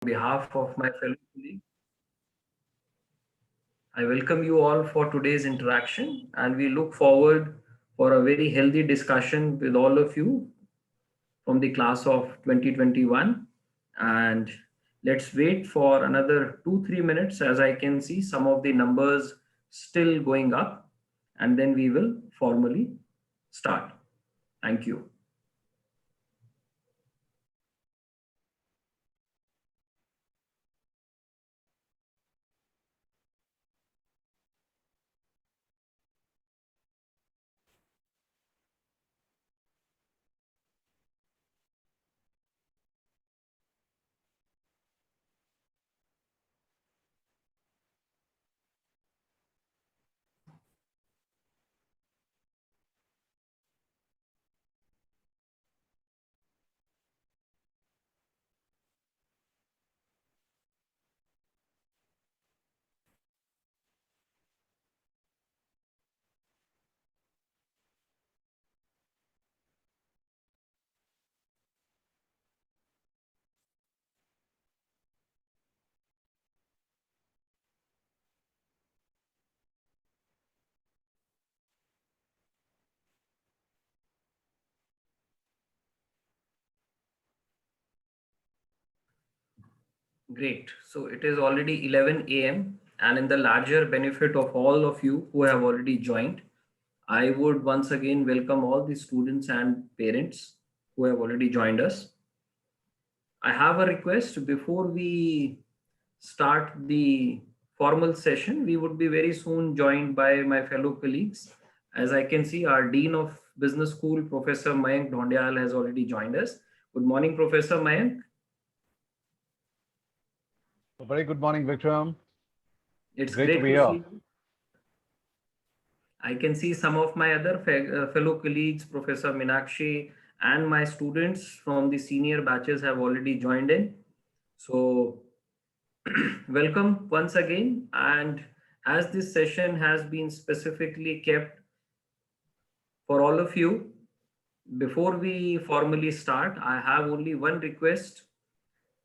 behalf of my fellow colleagues, I welcome you all for today's interaction and we look forward for a very healthy discussion with all of you from the class of 2021. And let's wait for another 2-3 minutes as I can see some of the numbers still going up, and then we will formally start. Thank you. Great. So it is already 11 a.m. and in the larger benefit of all of you who have already joined, I would once again welcome all the students and parents who have already joined us. I have a request before we start the formal session. We would be very soon joined by my fellow colleagues. As I can see, our Dean of Business School, Professor Mayank Dhondial, has already joined us. Good morning, Professor Mayank. A very good morning, Vikram. It's Great to great be to see here. you. I can see some of my other fellow colleagues, Professor Minakshi, and my students from the senior batches have already joined in. So, welcome once again. And as this session has been specifically kept for all of you, before we formally start, I have only one request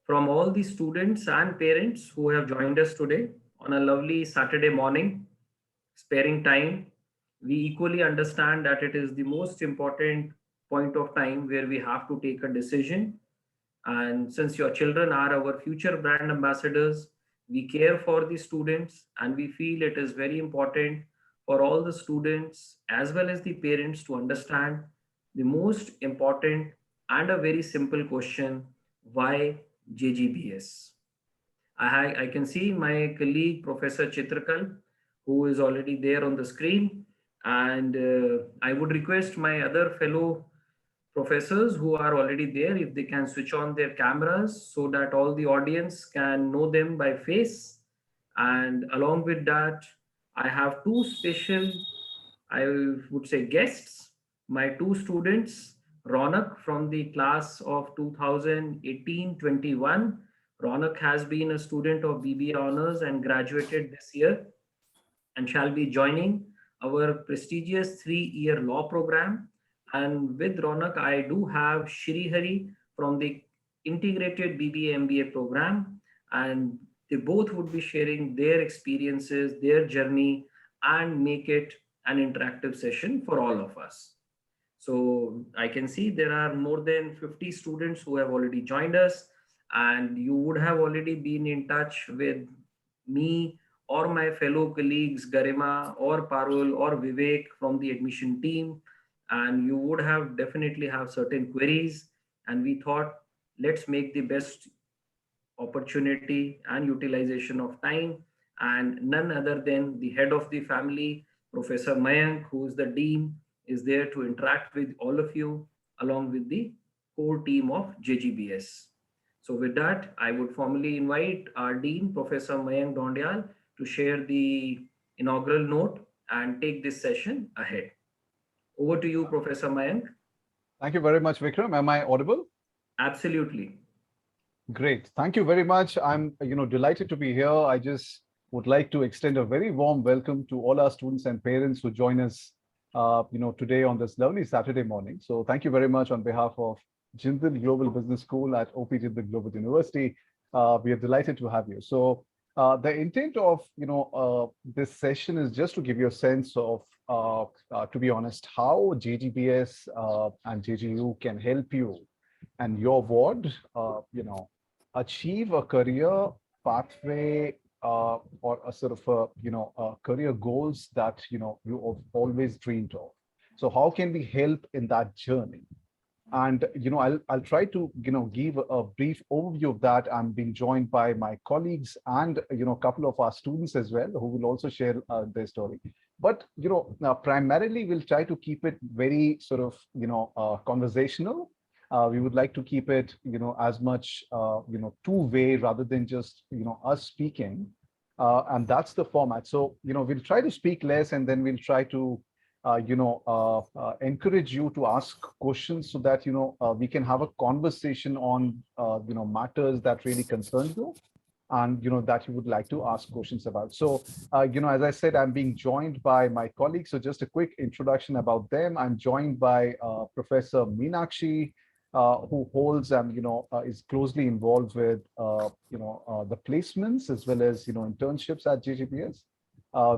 from all the students and parents who have joined us today on a lovely Saturday morning, sparing time. We equally understand that it is the most important point of time where we have to take a decision. And since your children are our future brand ambassadors, we care for the students and we feel it is very important for all the students as well as the parents to understand the most important and a very simple question: why JGBS? I can see my colleague, Professor Chitrakal, who is already there on the screen. And I would request my other fellow professors who are already there if they can switch on their cameras so that all the audience can know them by face. And along with that, I have two special, I would say, guests, my two students, Ronak from the class of 2018-21. Ronak has been a student of BBA Honors and graduated this year and shall be joining our prestigious 3-year law program. And with Ronak, I do have Shri Hari from the integrated BBA MBA program, and they both would be sharing their experiences, their journey, and make it an interactive session for all of us. So I can see there are more than 50 students who have already joined us, and you would have already been in touch with me or my fellow colleagues Garima or Parul or Vivek from the admission team, and you would have definitely have certain queries. And we thought, let's make the best opportunity and utilization of time, and none other than the head of the family, Professor Mayank, who is the dean, is there to interact with all of you along with the core team of JGBS. So with that, I would formally invite our dean, Professor Mayank Dondial, to share the inaugural note and take this session ahead. Over to you, Professor Mayank. Thank you very much, Vikram. Am I audible? Absolutely. Great. Thank you very much. I'm, delighted to be here. I just would like to extend a very warm welcome to all our students and parents who join us, today on this lovely Saturday morning. So thank you very much on behalf of Jindal Global Business School at OP Jindal Global University. We are delighted to have you. So the intent of this session is just to give you a sense of, to be honest, how JGBS and JGU can help you and your ward, achieve a career pathway or a sort of career goals that you have always dreamed of. So how can we help in that journey? And I'll try to give a brief overview of that. I'm being joined by my colleagues and a couple of our students as well, who will also share their story. But now primarily we'll try to keep it very sort of conversational. We would like to keep it as much two-way rather than just us speaking, and that's the format. So we'll try to speak less, and then we'll try to encourage you to ask questions so that we can have a conversation on matters that really concern you and that you would like to ask questions about. So as I said, I'm being joined by my colleagues. So just a quick introduction about them. I'm joined by Professor Meenakshi, who holds and is closely involved with the placements as well as internships at JGPS.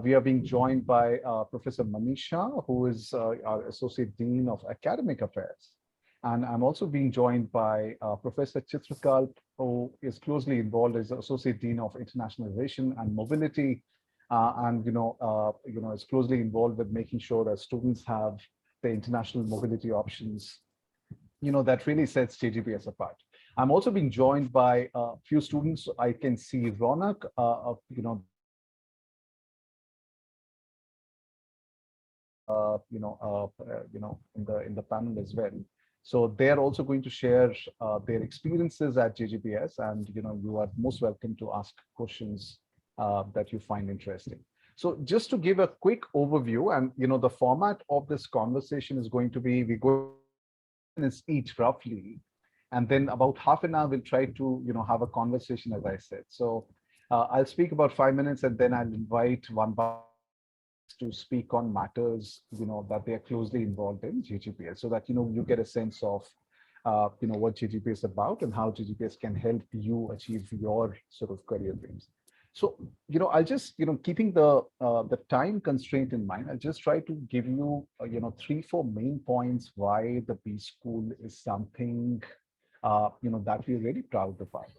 We are being joined by Professor Manisha, who is our Associate Dean of Academic Affairs. And I'm also being joined by Professor Chitrakalp, who is closely involved as Associate Dean of Internationalization and Mobility, and is closely involved with making sure that students have the international mobility options, that really sets JGPS apart. I'm also being joined by a few students. I can see Ronak, in the panel as well. So they're also going to share their experiences at JGPS, and you are most welcome to ask questions that you find interesting. So just to give a quick overview, and the format of this conversation is going to be, we go minutes each roughly, and then about half an hour we'll try to have a conversation, as I said. So I'll speak about 5 minutes, and then I'll invite one by to speak on matters that they are closely involved in JGPS, so that you get a sense of what JGPS is about and how JGPS can help you achieve your sort of career dreams. So I'll just keeping the time constraint in mind, I'll just try to give you 3-4 main points why the B School is something that we're really proud about,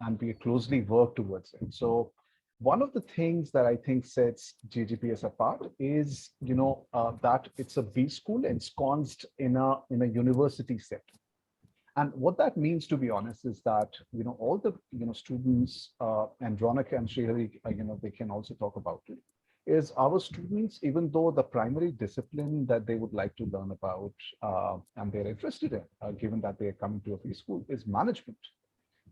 and we closely work towards it. So one of the things that I think sets JGPS apart is, that it's a B School ensconced in a university setting. And what that means, to be honest, is that, all the, students, and Ronak and Srihari, they can also talk about it, is our students, even though the primary discipline that they would like to learn about, and they're interested in, given that they are coming to a B School, is management.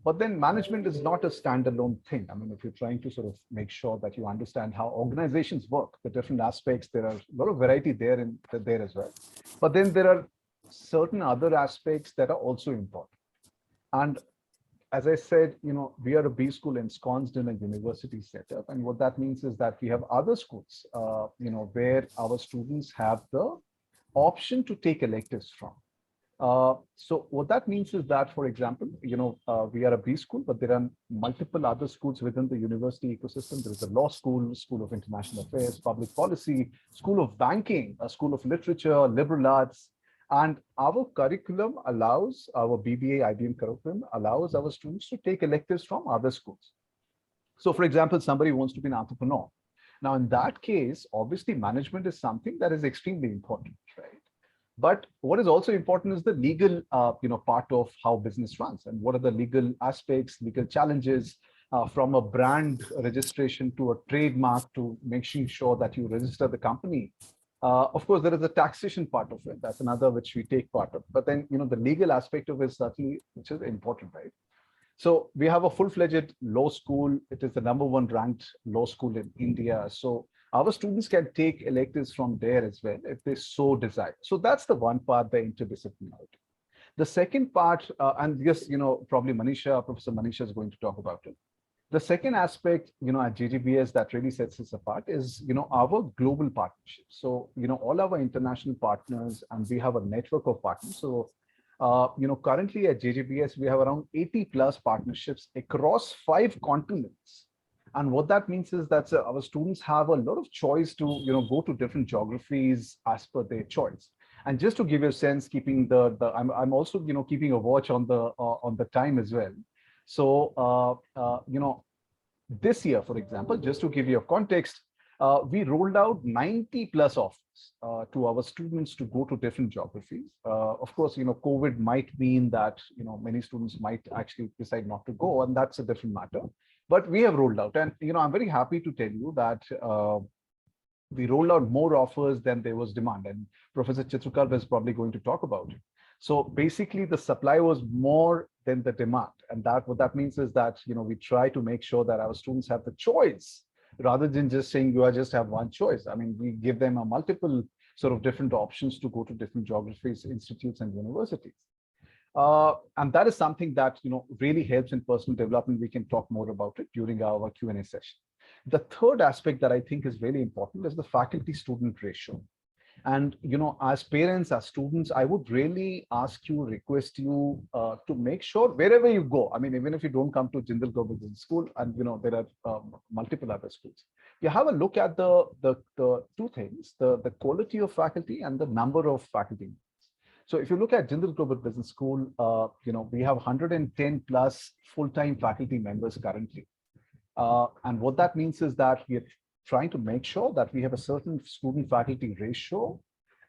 But then management is not a standalone thing. I mean, if you're trying to sort of make sure that you understand how organizations work, the different aspects, there are a lot of variety there as well. But then there are certain other aspects that are also important. And as I said, we are a B School ensconced in a university setup. And what that means is that we have other schools, where our students have the option to take electives from. So what that means is that, for example, we are a B School, but there are multiple other schools within the university ecosystem. There is a law school, School of International Affairs, Public Policy, School of Banking, a School of Literature, Liberal Arts. And our curriculum allows, our BBA IBM curriculum allows our students to take electives from other schools. So for example, somebody wants to be an entrepreneur. Now, in that case, obviously management is something that is extremely important, right? But what is also important is the legal, part of how business runs, and what are the legal aspects, legal challenges, from a brand registration to a trademark to making sure that you register the company. Of course, there is a taxation part of it. That's another which we take part of. But then, the legal aspect of it certainly, which is important, right? So we have a full-fledged law school. It is the #1 ranked law school in India. So our students can take electives from there as well if they so desire. So that's the one part, the interdisciplinarity. The second part, and yes, probably Professor Manisha is going to talk about it. The second aspect, at JGBS that really sets us apart is, our global partnerships. So, all our international partners, and we have a network of partners. So Currently at JGBS, we have around 80 plus partnerships across 5 continents. And what that means is that our students have a lot of choice to, go to different geographies as per their choice. And just to give you a sense, keeping I'm also, keeping a watch on the time as well. So, this year, for example, just to give you a context, we rolled out 90 plus offers to our students to go to different geographies. Of course, COVID might mean that, many students might actually decide not to go, and that's a different matter. But we have rolled out, and, I'm very happy to tell you that we rolled out more offers than there was demand. And Professor Chitrukal is probably going to talk about it. So basically, the supply was more than the demand. And that what that means is that, we try to make sure that our students have the choice rather than just saying you just have one choice. I mean, we give them a multiple sort of different options to go to different geographies, institutes, and universities. And that is something that, really helps in personal development. We can talk more about it during our Q&A session. The third aspect that I think is really important is the faculty-student ratio. And, as parents, as students, I would really ask you, request you to make sure wherever you go, I mean, even if you don't come to Jindal Global Business School, and, there are multiple other schools, you have a look at the two things, the quality of faculty and the number of faculty. So if you look at Jindal Global Business School, we have 110 plus full-time faculty members currently. And what that means is that we are trying to make sure that we have a certain student faculty ratio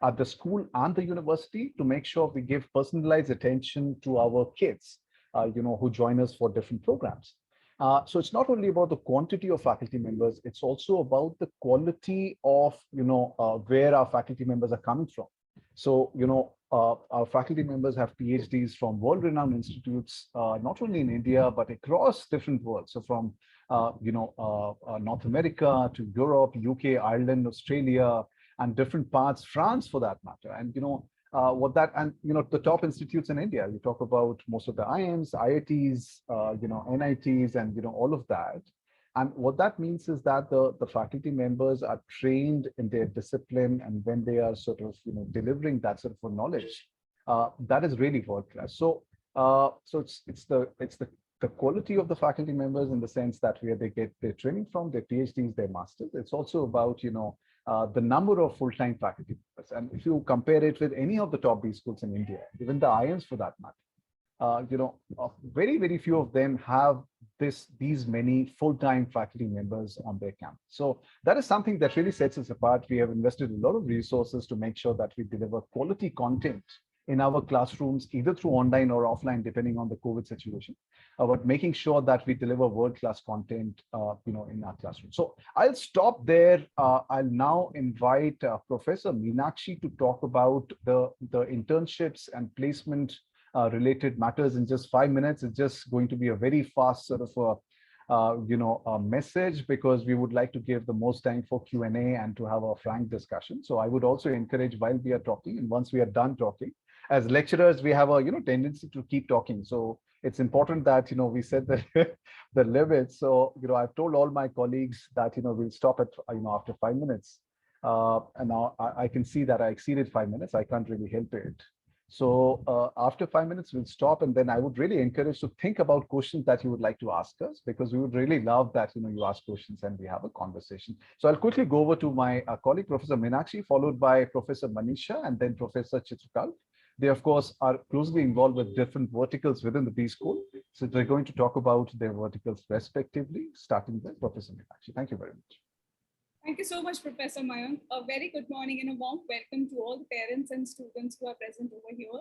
at the school and the university to make sure we give personalized attention to our kids, who join us for different programs. So it's not only about the quantity of faculty members, it's also about the quality of, where our faculty members are coming from. So, our faculty members have PhDs from world-renowned institutes, not only in India, but across different worlds. So from, North America to Europe, UK, Ireland, Australia, and different parts, France for that matter. And, the top institutes in India, you talk about most of the IIMs, IITs, NITs, and, all of that. And what that means is that the faculty members are trained in their discipline, and when they are sort of delivering that sort of knowledge, that is really world class. So it's the quality of the faculty members in the sense that where they get their training from, their PhDs, their masters. It's also about the number of full-time faculty members. And if you compare it with any of the top B schools in India, even the IIMs for that matter, very, very few of them have these many full-time faculty members on their campus. So that is something that really sets us apart. We have invested a lot of resources to make sure that we deliver quality content in our classrooms, either through online or offline, depending on the COVID situation, but making sure that we deliver world-class content, in our classroom. So I'll stop there. I'll now invite Professor Meenakshi to talk about the internships and placement related matters in just 5 minutes. It's just going to be a very fast sort of a message, because we would like to give the most time for Q&A and to have a frank discussion. So I would also encourage, while we are talking, and once we are done talking, as lecturers, we have a tendency to keep talking. So it's important that we set the limits. So I've told all my colleagues that we'll stop at after 5 minutes. And now I can see that I exceeded 5 minutes. I can't really help it. So after 5 minutes, we'll stop, and then I would really encourage to think about questions that you would like to ask us, because we would really love that you ask questions and we have a conversation. So I'll quickly go over to my colleague, Professor Meenakshi, followed by Professor Manisha, and then Professor Chitrukal. They, of course, are closely involved with different verticals within the B School. So they're going to talk about their verticals respectively, starting with Professor Meenakshi. Thank you very much. Thank you so much, Professor Mayank. A very good morning and a warm welcome to all the parents and students who are present over here.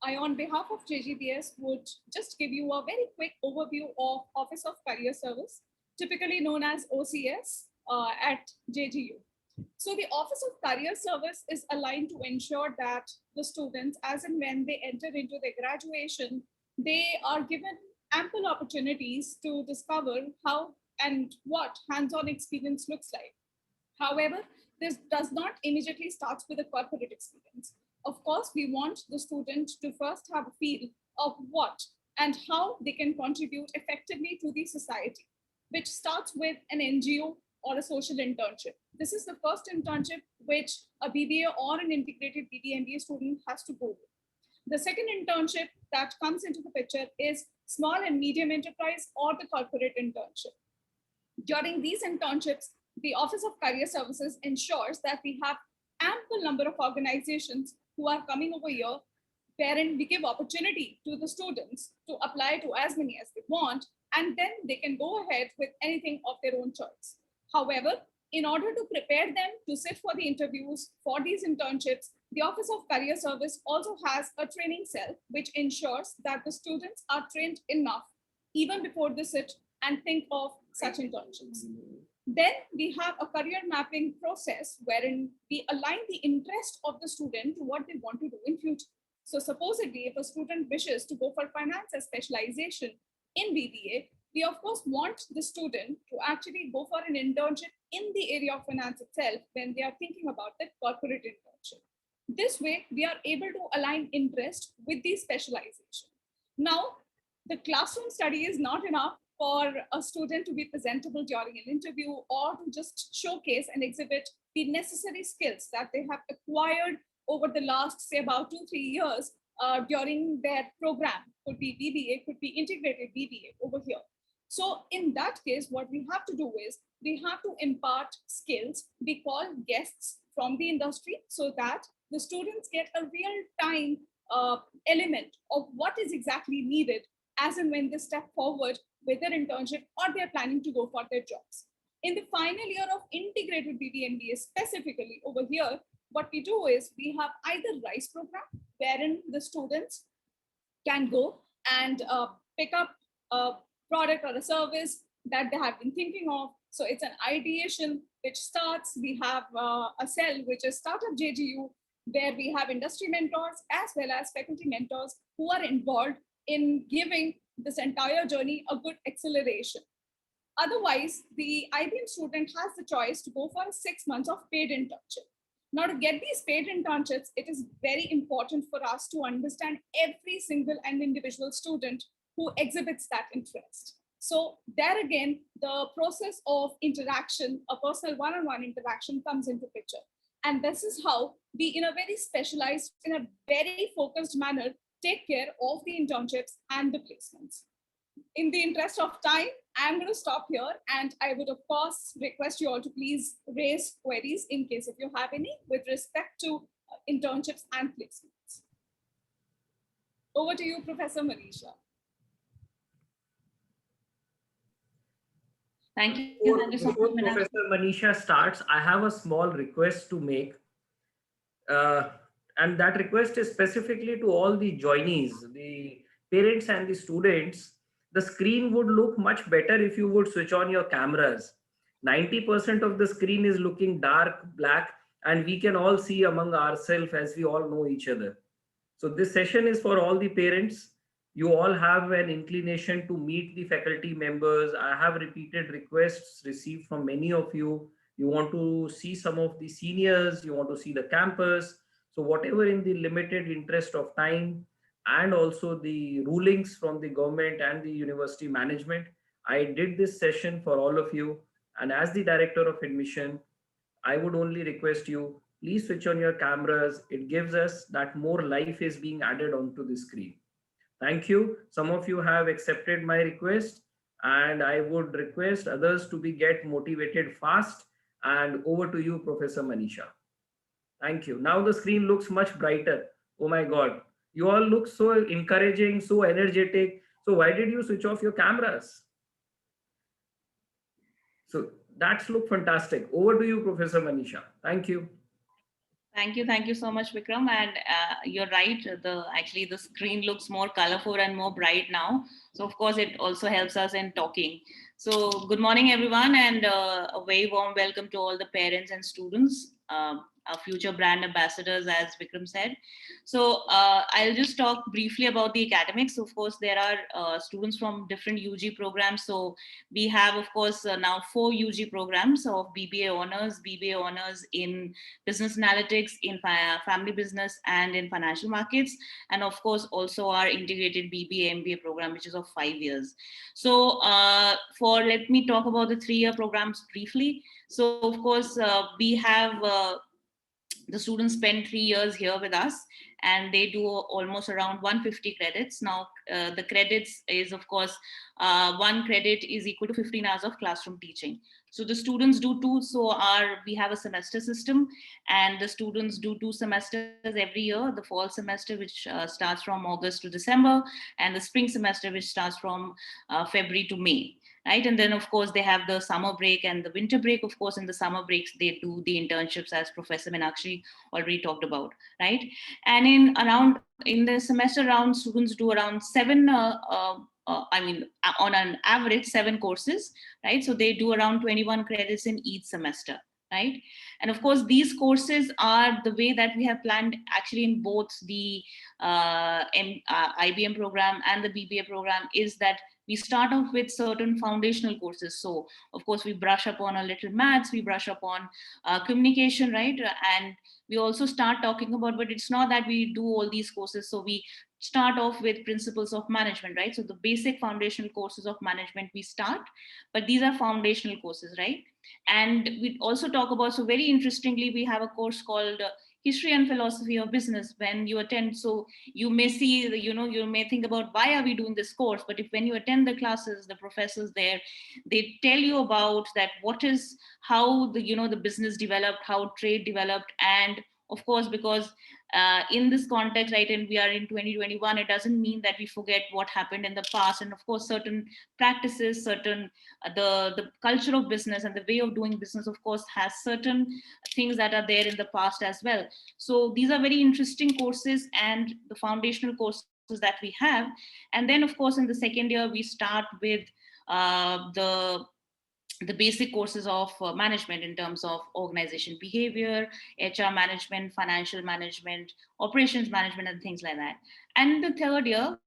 I, on behalf of JGBS, would just give you a very quick overview of Office of Career Service, typically known as OCS at JGU. So the Office of Career Service is aligned to ensure that the students, as and when they enter into their graduation, they are given ample opportunities to discover how and what hands-on experience looks like. However, this does not immediately start with a corporate experience. Of course, we want the student to first have a feel of what and how they can contribute effectively to the society, which starts with an NGO or a social internship. This is the first internship which a BBA or an integrated BBA MBA student has to go with. The second internship that comes into the picture is small and medium enterprise or the corporate internship. During these internships, the Office of Career Services ensures that we have ample number of organizations who are coming over here, wherein we give opportunity to the students to apply to as many as they want, and then they can go ahead with anything of their own choice. However, in order to prepare them to sit for the interviews for these internships, the Office of Career Service also has a training cell which ensures that the students are trained enough even before they sit and think of such internships. Then we have a career mapping process wherein we align the interest of the student to what they want to do in future. So supposedly, if a student wishes to go for finance as specialization in BBA, we of course want the student to actually go for an internship in the area of finance itself when they are thinking about the corporate internship. This way, we are able to align interest with the specialization. Now, the classroom study is not enough for a student to be presentable during an interview or to just showcase and exhibit the necessary skills that they have acquired over the last, say, about 2-3 years during their program. Could be BBA, could be integrated BBA over here. So in that case, what we have to do is we have to impart skills. We call guests from the industry so that the students get a real-time element of what is exactly needed as and when they step forward with their internship or they're planning to go for their jobs. In the final year of integrated BBA specifically over here, what we do is we have either RISE program, wherein the students can go and pick up a product or a service that they have been thinking of. So it's an ideation which starts. We have a cell which is Startup JGU, where we have industry mentors as well as faculty mentors who are involved in giving this entire journey a good acceleration. Otherwise, the IBM student has the choice to go for 6 months of paid internship. Now, to get these paid internships, it is very important for us to understand every single and individual student who exhibits that interest. So there again, the process of interaction, a personal one-on-one interaction comes into picture. And this is how we, in a very specialized, in a very focused manner, take care of the internships and the placements. In the interest of time, I'm going to stop here, and I would, of course, request you all to please raise queries in case if you have any with respect to internships and placements. Over to you, Professor Manisha. Thank you. Thank you so Before much, Professor Manisha starts, I have a small request to make. And that request is specifically to all the joinees, the parents and the students. The screen would look much better if you would switch on your cameras. 90% of the screen is looking dark, black, and we can all see among ourselves as we all know each other. So this session is for all the parents. You all have an inclination to meet the faculty members. I have repeated requests received from many of you. You want to see some of the seniors, you want to see the campus. So whatever in the limited interest of time and also the rulings from the government and the university management, I did this session for all of you. And as the director of admission, I would only request you, please switch on your cameras. It gives us that more life is being added onto the screen. Thank you. Some of you have accepted my request, and I would request others to get motivated fast. And over to you, Professor Manisha. Thank you. Now the screen looks much brighter. Oh my God. You all look so encouraging, so energetic. So why did you switch off your cameras? So that's look fantastic. Over to you, Professor Manisha. Thank you. Thank you so much, Vikram. And you're right. Actually, the screen looks more colorful and more bright now. So of course, it also helps us in talking. So good morning, everyone, and a very warm welcome to all the parents and students, our future brand ambassadors, as Vikram said. So I'll just talk briefly about the academics. Of course, there are students from different UG programs. So we have, of course, now 4 UG programs of BBA honors in business analytics, in family business, and in financial markets. And of course, also our integrated BBA MBA program, which is of 5 years. So let me talk about the 3-year programs briefly. So of course, we have the students spend 3 years here with us, and they do almost around 150 credits. Now, the credits is, of course, 1 credit is equal to 15 hours of classroom teaching. So the students do we have a semester system, and the students do 2 semesters every year: the fall semester, which starts from August to December, and the spring semester, which starts from February to May. Right. And then, of course, they have the summer break and the winter break. Of course, in the summer breaks, they do the internships, as Professor Meenakshi already talked about. Right. And in the semester round, students do around 7, on an average, 7 courses. Right. So they do around 21 credits in each semester. Right. And of course, these courses are the way that we have planned actually in both the IBM program and the BBA program, is that we start off with certain foundational courses. So of course, we brush up on a little maths, we brush up on communication, right? And we also start talking about, but it's not that we do all these courses. So we start off with principles of management, right? So the basic foundational courses of management we start, but these are foundational courses, right? And we also talk about, so very interestingly, we have a course called History and Philosophy of Business when you attend. So you may see, you may think about, why are we doing this course? But when you attend the classes, the professors there, they tell you about that, how the business developed, how trade developed. And of course, because in this context, right, and we are in 2021, it doesn't mean that we forget what happened in the past. And of course, certain practices, the culture of business and the way of doing business, of course, has certain things that are there in the past as well. So these are very interesting courses and the foundational courses that we have. And then, of course, in the second year, we start with the basic courses of management in terms of organization behavior, HR management, financial management, operations management, and things like that. And the third year,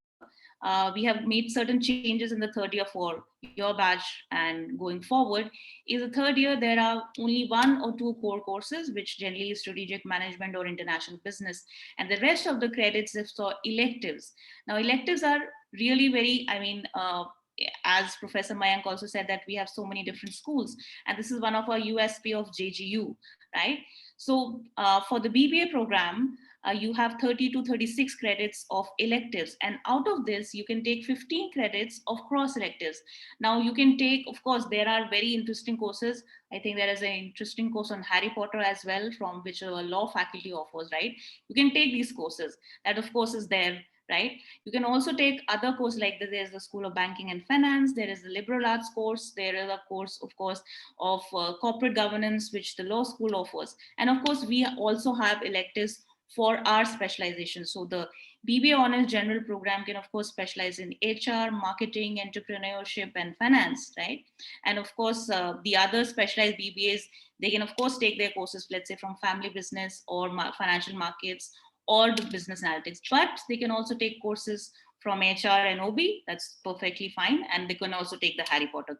we have made certain changes in the third year for your batch, and going forward is the third year, there are only 1 or 2 core courses, which generally is strategic management or international business, and the rest of the credits is for electives. Now, electives are really very, as Professor Mayank also said, that we have so many different schools, and this is one of our USP of JGU, right? So for the BBA program, you have 30 to 36 credits of electives, and out of this you can take 15 credits of cross electives. Now you can take, of course, there are very interesting courses. I think there is an interesting course on Harry Potter as well, from which a law faculty offers, right? You can take these courses, that of course is there, right? You can also take other courses, like there's the School of Banking and Finance, there is the liberal arts course, there is a course, of course, of corporate governance, which the law school offers. And of course, we also have electives for our specialization. So the BBA Honors General Program can, of course, specialize in HR, marketing, entrepreneurship, and finance, right? And of course, the other specialized BBAs, they can, of course, take their courses, let's say, from family business or financial markets or the business analytics, but they can also take courses from HR and OB, that's perfectly fine. And they can also take the Harry Potter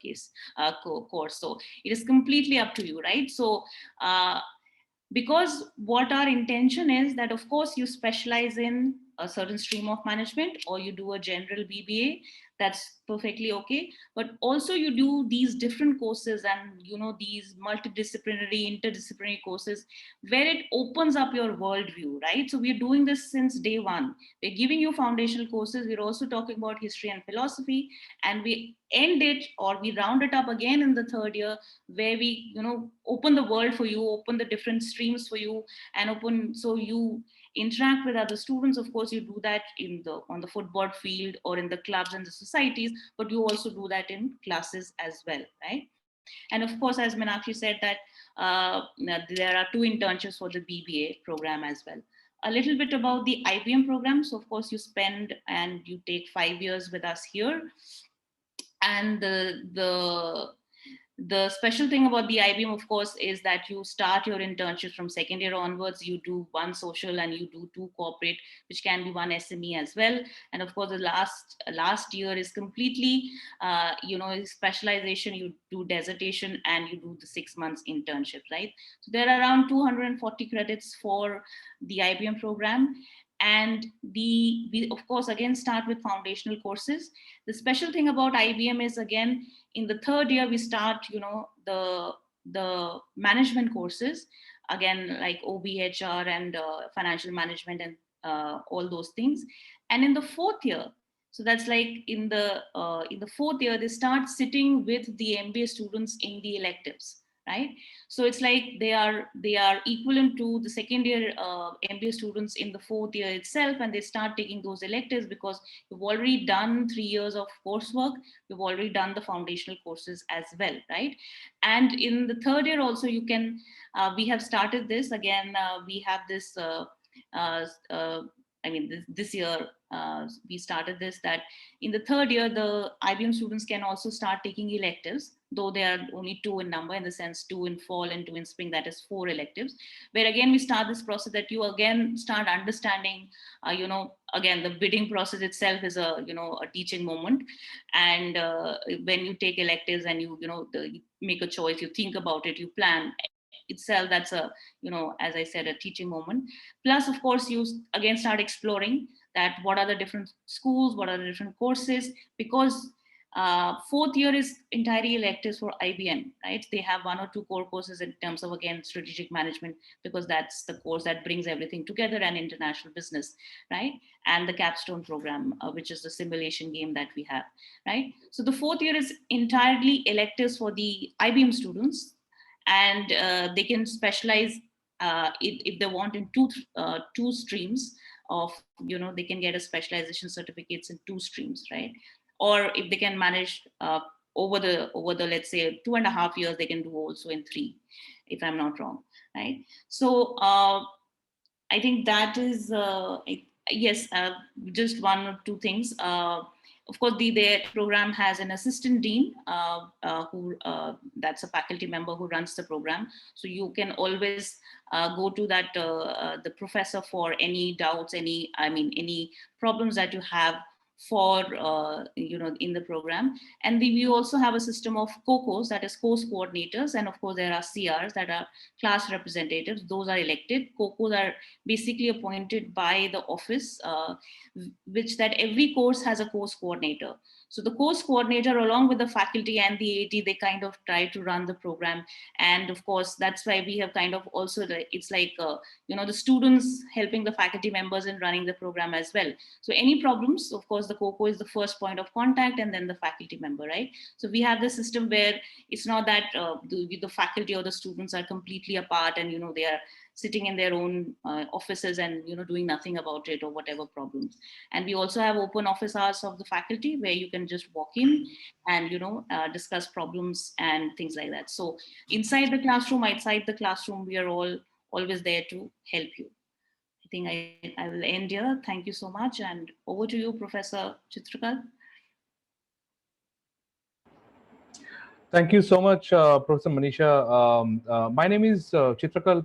course. So it is completely up to you, right? So because what our intention is that, of course, you specialize in a certain stream of management or you do a general BBA, that's perfectly okay. But also you do these different courses and, these multidisciplinary, interdisciplinary courses where it opens up your worldview, right? So we're doing this since day one. We're giving you foundational courses. We're also talking about history and philosophy, and we end it, or we round it up again in the third year, where we, open the world for you, open the different streams for you, and open, so you interact with other students. Of course, you do that on the football field or in the clubs and the societies, but you also do that in classes as well, right? And of course, as Meenakshi said, that there are 2 internships for the BBA program as well. A little bit about the IBM program. So of course, you spend and you take 5 years with us here. And the special thing about the IBM, of course, is that you start your internships from second year onwards. You do 1 social and you do 2 corporate, which can be 1 SME as well. And of course, the last year is completely, specialization. You do dissertation and you do the 6 months internship, right? So there are around 240 credits for the IBM program. And we of course again start with foundational courses. The special thing about IBM is, again, in the third year we start the management courses, again, like OBHR and financial management and all those things. And in the fourth year, so that's like in the fourth year, they start sitting with the MBA students in the electives, right? So it's like they are equivalent to the second year MBA students in the fourth year itself, and they start taking those electives because you've already done 3 years of coursework, you've already done the foundational courses as well, right? And in the third year also, you can we have started this again. We have this. Uh, uh, I mean, this year we started this, that in the third year, the IBM students can also start taking electives, though they are only 2 in number, in the sense 2 in fall and 2 in spring, that is 4 electives, where again, we start this process that you again start understanding, again, the bidding process itself is a teaching moment. And when you take electives and you make a choice, you think about it, you plan itself, that's a, as I said, a teaching moment. Plus, of course, you again start exploring that what are the different schools, what are the different courses, because fourth year is entirely electives for IBM, right? They have 1 or 2 core courses in terms of, again, strategic management, because that's the course that brings everything together, and international business, right? And the capstone program, which is the simulation game that we have, right? So the fourth year is entirely electives for the IBM students, and they can specialize if they want in two streams of, they can get a specialization certificates in 2 streams, right? Or if they can manage over the let's say 2.5 years, they can do also in 3, if I'm not wrong, right? So I think that is yes, just 1 or 2 things. Of course, their program has an assistant dean who that's a faculty member who runs the program. So you can always go to that the professor for any doubts, any problems that you have for in the program. And we also have a system of COCOs, that is course coordinators, and of course there are CRs, that are class representatives. Those are elected. COCOs are basically appointed by the office, which that every course has a course coordinator. So the course coordinator, along with the faculty and the AT, they kind of try to run the program. And of course, that's why we have kind of also, it's like, the students helping the faculty members in running the program as well. So any problems, of course, the COCO is the first point of contact, and then the faculty member, right? So we have this system where it's not that the faculty or the students are completely apart and, they are sitting in their own offices and doing nothing about it or whatever problems. And we also have open office hours of the faculty, where you can just walk in and discuss problems and things like that. So inside the classroom, outside the classroom, we are all always there to help you. I think I will end here. Thank you so much, and over to you, Professor Chitrakal. Thank you so much, Professor Manisha. My name is Chitrakal.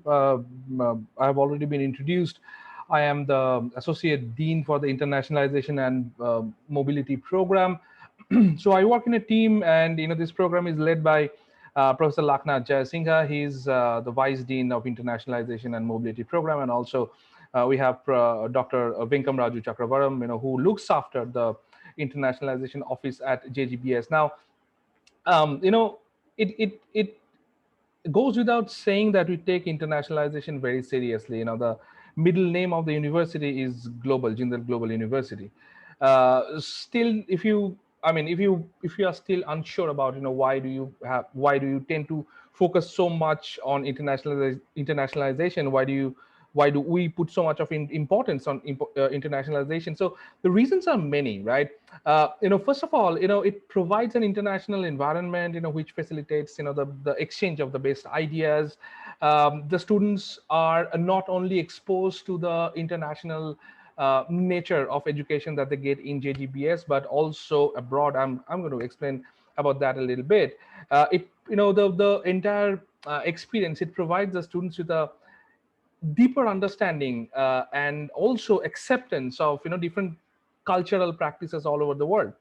I have already been introduced. I am the Associate Dean for the Internationalization and Mobility Program. So I work in a team, and this program is led by Professor Laknath Jayasinghe. He's the Vice Dean of Internationalization and Mobility Program, and also we have Dr. Venkam Raju Chakravaram, who looks after the Internationalization Office at JGBS. Now, it goes without saying that we take internationalization very seriously. The middle name of the university is Global, Jindal Global University. Still, if you are still unsure about why do you tend to focus so much on internationalization, why do we put so much of importance on internationalization? So the reasons are many, right? First of all, it provides an international environment, which facilitates, the exchange of the best ideas. The students are not only exposed to the international nature of education that they get in JGBS, but also abroad. I'm going to explain about that a little bit. The entire experience, it provides the students with a deeper understanding and also acceptance of different cultural practices all over the world,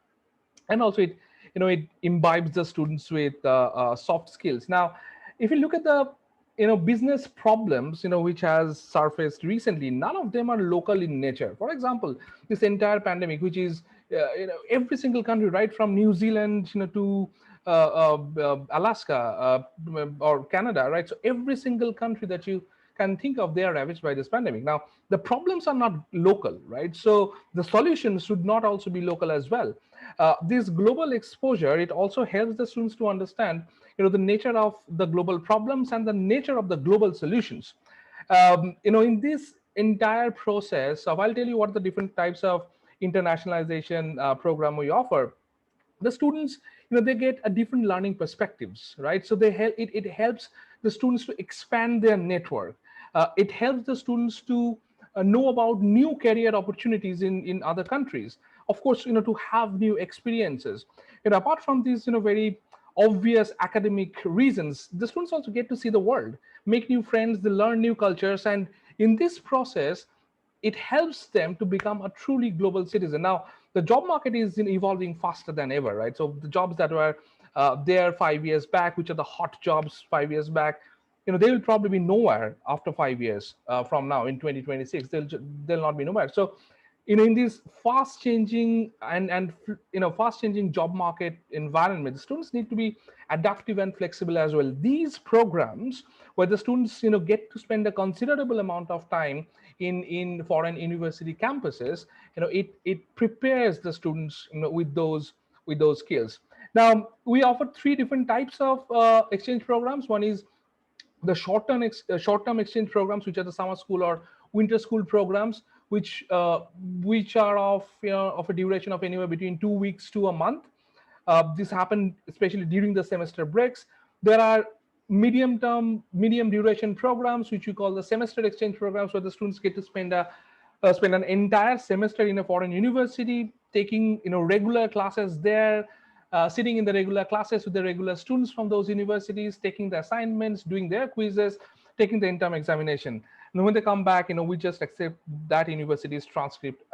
and also it imbibes the students with soft skills. Now, if you look at the business problems which has surfaced recently, none of them are local in nature. For example, this entire pandemic, which is every single country, right from New Zealand to Alaska, or Canada, right? So every single country that you can think of, they are ravaged by this pandemic. Now, the problems are not local, right? So the solutions should not also be local as well. This global exposure, it also helps the students to understand, the nature of the global problems and the nature of the global solutions. In this entire process of, I'll tell you what the different types of internationalization program we offer. The students, they get a different learning perspectives, right? So it helps the students to expand their network. It helps the students to know about new career opportunities in other countries, of course, to have new experiences. Apart from these very obvious academic reasons, the students also get to see the world, make new friends, they learn new cultures, and in this process it helps them to become a truly global citizen. Now, the job market is evolving faster than ever, right? So the jobs that were there 5 years back, which are the hot jobs 5 years back, they will probably be nowhere after 5 years from now in 2026. They'll not be nowhere. So in this fast changing and fast changing job market environment, the students need to be adaptive and flexible as well. These programs where the students get to spend a considerable amount of time in foreign university campuses, it prepares the students with those skills. Now, we offer three different types of exchange programs. One is the short-term exchange programs, which are the summer school or winter school programs, which are of a duration of anywhere between 2 weeks to a month. This happened especially during the semester breaks. There are medium duration programs, which we call the semester exchange programs, where the students get to spend an entire semester in a foreign university, taking regular classes there, sitting in the regular classes with the regular students from those universities, taking the assignments, doing their quizzes, taking the interim examination. And when they come back, we just accept that university's transcript.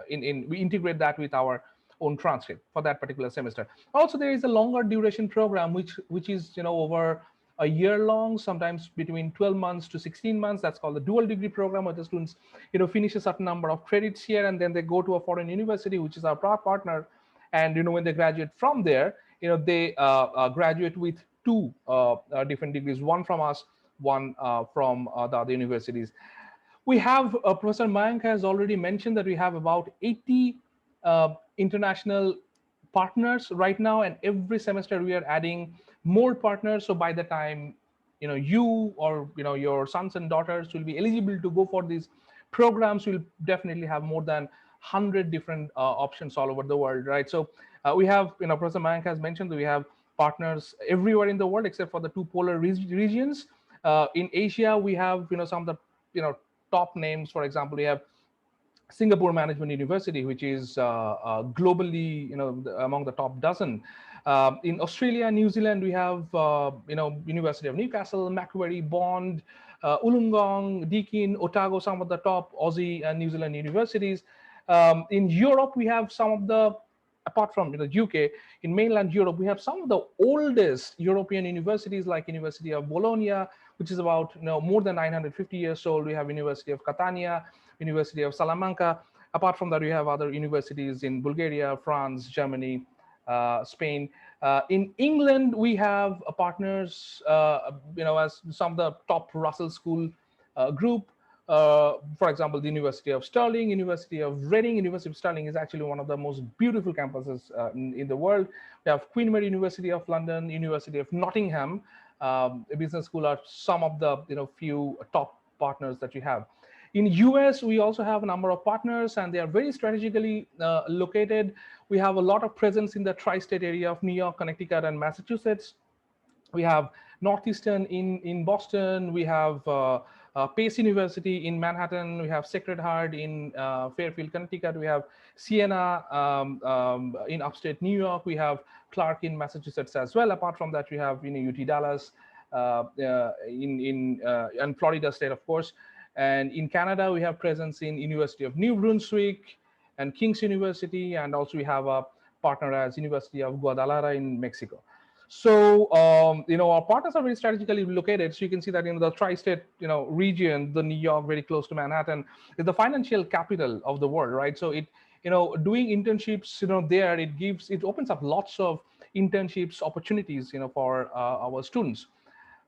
We integrate that with our own transcript for that particular semester. Also, there is a longer duration program, which is over a year long, sometimes between 12 months to 16 months. That's called the dual degree program, where the students finish a certain number of credits here, and then they go to a foreign university, which is our partner. And when they graduate from there, they graduate with two different degrees, one from us, one from the other universities. We have Professor Mayank has already mentioned that we have about 80 international partners right now, and every semester we are adding more partners. So by the time you or your sons and daughters will be eligible to go for these programs, we'll definitely have more than 100 different options all over the world, right? So we have, Professor Mayank has mentioned that we have partners everywhere in the world except for the two polar regions. In Asia, we have some of the top names. For example, we have Singapore Management University, which is globally among the top dozen. In Australia, New Zealand, we have University of Newcastle, Macquarie, Bond, Wollongong, Deakin, Otago, some of the top Aussie and New Zealand universities. In Europe, we have some of the, apart from the UK, in mainland Europe, we have some of the oldest European universities, like University of Bologna, which is about more than 950 years old. We have University of Catania, University of Salamanca. Apart from that, we have other universities in Bulgaria, France, Germany, Spain. In England, we have partners, as some of the top Russell School group. For example, the University of Stirling, University of Reading. University of Stirling is actually one of the most beautiful campuses in the world. We have Queen Mary University of London, University of Nottingham. A business school are some of the few top partners that we have. In US, we also have a number of partners, and they are very strategically located. We have a lot of presence in the tri-state area of New York, Connecticut, and Massachusetts. We have Northeastern in Boston. We have Pace University in Manhattan. We have Sacred Heart in Fairfield, Connecticut. We have Siena in upstate New York. We have Clark in Massachusetts as well. Apart from that, we have UT Dallas and Florida State, of course. And in Canada, we have presence in University of New Brunswick and King's University, and also we have a partner as University of Guadalajara in Mexico. So our partners are very strategically located. So you can see that in the tri-state region, the New York, very close to Manhattan, is the financial capital of the world, right? So doing internships, there it opens up lots of internships opportunities, for our students.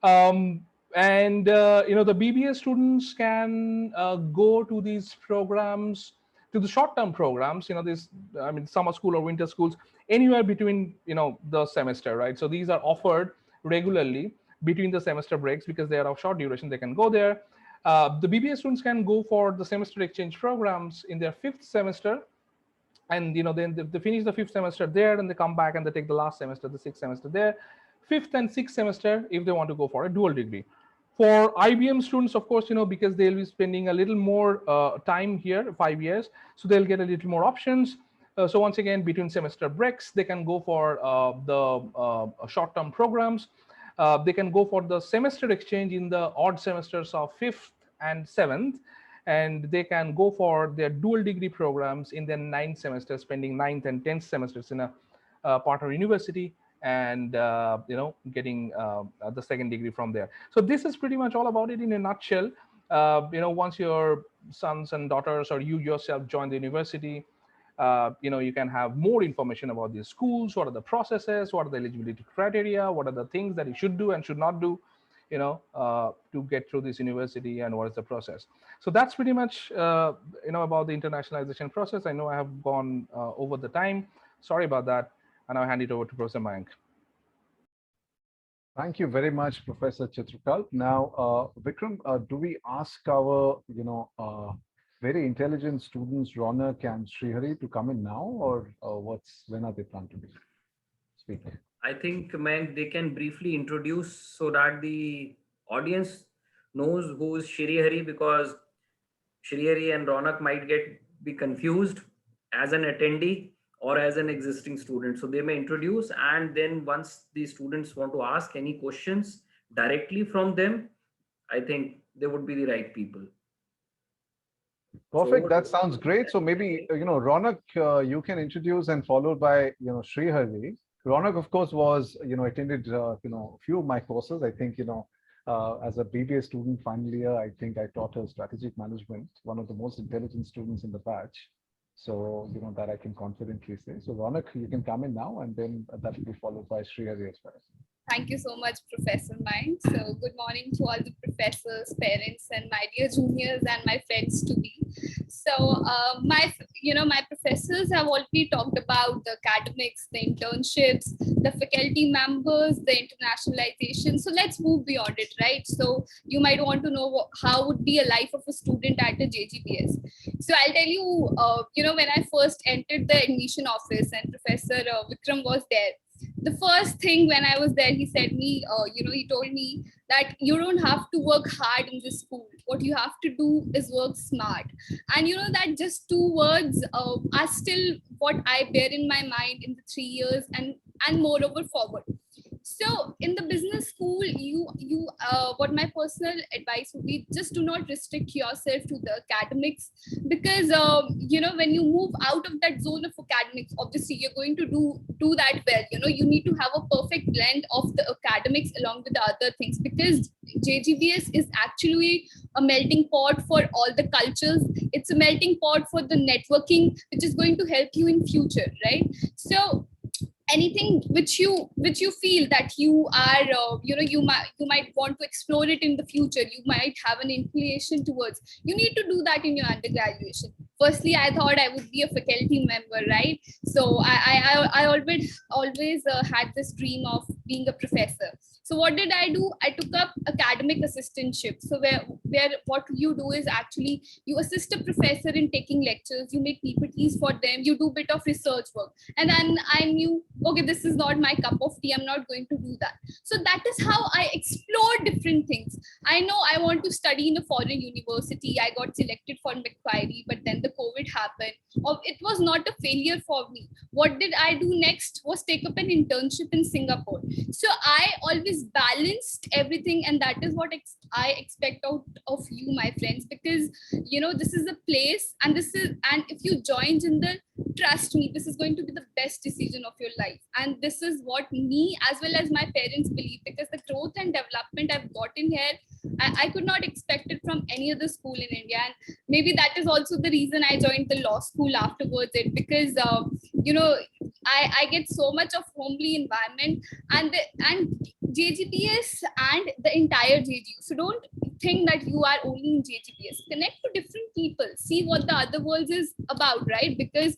And the BBA students can go to these programs, to the short-term programs, this, summer school or winter schools, anywhere between, the semester, right? So these are offered regularly between the semester breaks because they are of short duration. They can go there. The BBA students can go for the semester exchange programs in their 5th semester, and then they finish the 5th semester there, and they come back and they take the last semester, the 6th semester there, 5th and 6th semester if they want to go for a dual degree. For IBM students, of course, because they'll be spending a little more time here, 5 years, so they'll get a little more options. So once again, between semester breaks, they can go for the short-term programs. They can go for the semester exchange in the odd semesters of 5th and 7th, and they can go for their dual degree programs in their 9th semester, spending 9th and 10th semesters in a partner university, and getting the second degree from there. So this is pretty much all about it in a nutshell. Once your sons and daughters or you yourself join the university, you can have more information about these schools, what are the processes, what are the eligibility criteria, what are the things that you should do and should not do, to get through this university, and what is the process. So that's pretty much, about the internationalization process. I know I have gone over the time. Sorry about that. And I'll hand it over to Professor Mayank. Thank you very much, Professor Chitrakalp. Now, Vikram, do we ask our, very intelligent students, Ronak and Srihari, to come in now, or when are they planned to be speaking? I think, man, they can briefly introduce so that the audience knows who is Srihari, because Srihari and Ronak might be confused as an attendee or as an existing student. So they may introduce, and then once the students want to ask any questions directly from them, I think they would be the right people. Perfect. So, that sounds great. So maybe, Ronak, you can introduce, and followed by, Srihari. Ronak, of course, was, attended, a few of my courses. I think, as a BBA student, final year, I think I taught her strategic management, one of the most intelligent students in the batch. So, that I can confidently say. So, Ronak, you can come in now, and then that will be followed by Srihari as well. Thank you so much, Professor Mayank. So good morning to all the professors, parents, and my dear juniors and my friends to be. So my professors have already talked about the academics, the internships, the faculty members, the internationalization. So let's move beyond it, right? So you might want to know how would be a life of a student at a JGPS. So I'll tell you, when I first entered the admission office and Professor Vikram was there, the first thing when I was there, he said me, he told me that you don't have to work hard in this school. What you have to do is work smart. And that just 2 words are still what I bear in my mind in the 3 years and moreover forward. So in the business school, what my personal advice would be, just do not restrict yourself to the academics, because when you move out of that zone of academics, obviously you're going to do that well. You need to have a perfect blend of the academics along with the other things, because JGPS is actually a melting pot for all the cultures. It's a melting pot for the networking, which is going to help you in future, right? So anything which you feel that you are you might want to explore it in the future, you might have an inclination towards, you need to do that in your undergraduation. Firstly, I thought I would be a faculty member, right? So I always had this dream of being a professor. So what did I do? I took up academic assistantship. So where what you do is actually you assist a professor in taking lectures, you make PPTs for them, you do a bit of research work. And then I knew, okay, this is not my cup of tea, I'm not going to do that. So that is how I explored different things. I know I want to study in a foreign university. I got selected for Macquarie, but then the COVID happened. It was not a failure for me. What did I do next was take up an internship in Singapore. So I always balanced everything, and that is what I expect out of you, my friends, because this is a place, and if you join Jindal, trust me, this is going to be the best decision of your life. And this is what me as well as my parents believe, because the growth and development I've gotten here, I could not expect it from any other school in India. And maybe that is also the reason I joined the law school afterwards, because I get so much of homely environment, and JGPS and the entire JGU. So don't think that you are only in JGPS. Connect to different people, see what the other world is about, right? Because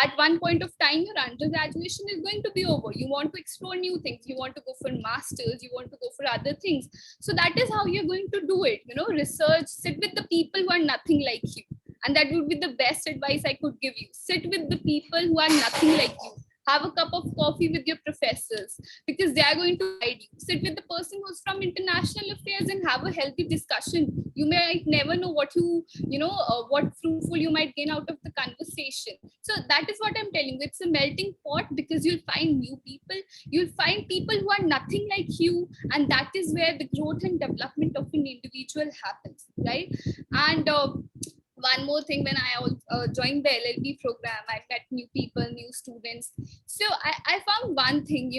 at one point of time, your undergraduate is going to be over. You want to explore new things. You want to go for masters. You want to go for other things. So that is how you're going to do it. Research, sit with the people who are nothing like you. And that would be the best advice I could give you. Sit with the people who are nothing like you. Have a cup of coffee with your professors, because they are going to guide you. Sit with the person who's from international affairs and have a healthy discussion. You might never know what what fruitful you might gain out of the conversation. So that is what I'm telling you. It's a melting pot, because you'll find new people. You'll find people who are nothing like you. And that is where the growth and development of an individual happens, right? And one more thing, when I joined the LLB program, I met new people, new students. So I found one thing,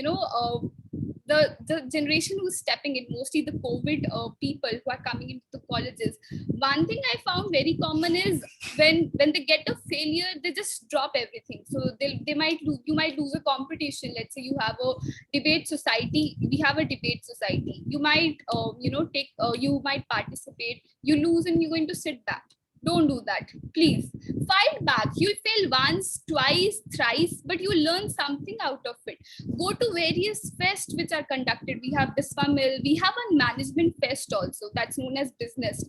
the generation who's stepping in, mostly the COVID people who are coming into the colleges. One thing I found very common is when they get a failure, they just drop everything. So you might lose a competition. Let's say you have a debate society. We have a debate society. You might, you might participate. You lose and you're going to sit back. Don't do that. Please fight back. You'll fail once, twice, thrice, but you learn something out of it. Go to various fests which are conducted. We have BISWA-MIL. We have a management fest also. That's known as business.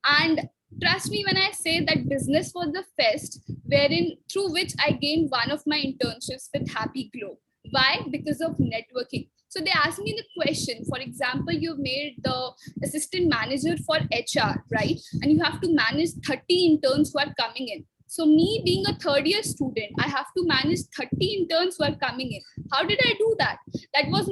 And trust me when I say that business was the fest through which I gained one of my internships with Happy Glow. Why? Because of networking. So they asked me the question, for example, you've made the assistant manager for HR, right? And you have to manage 30 interns who are coming in. So me being a third year student, I have to manage 30 interns who are coming in. How did I do that? That was,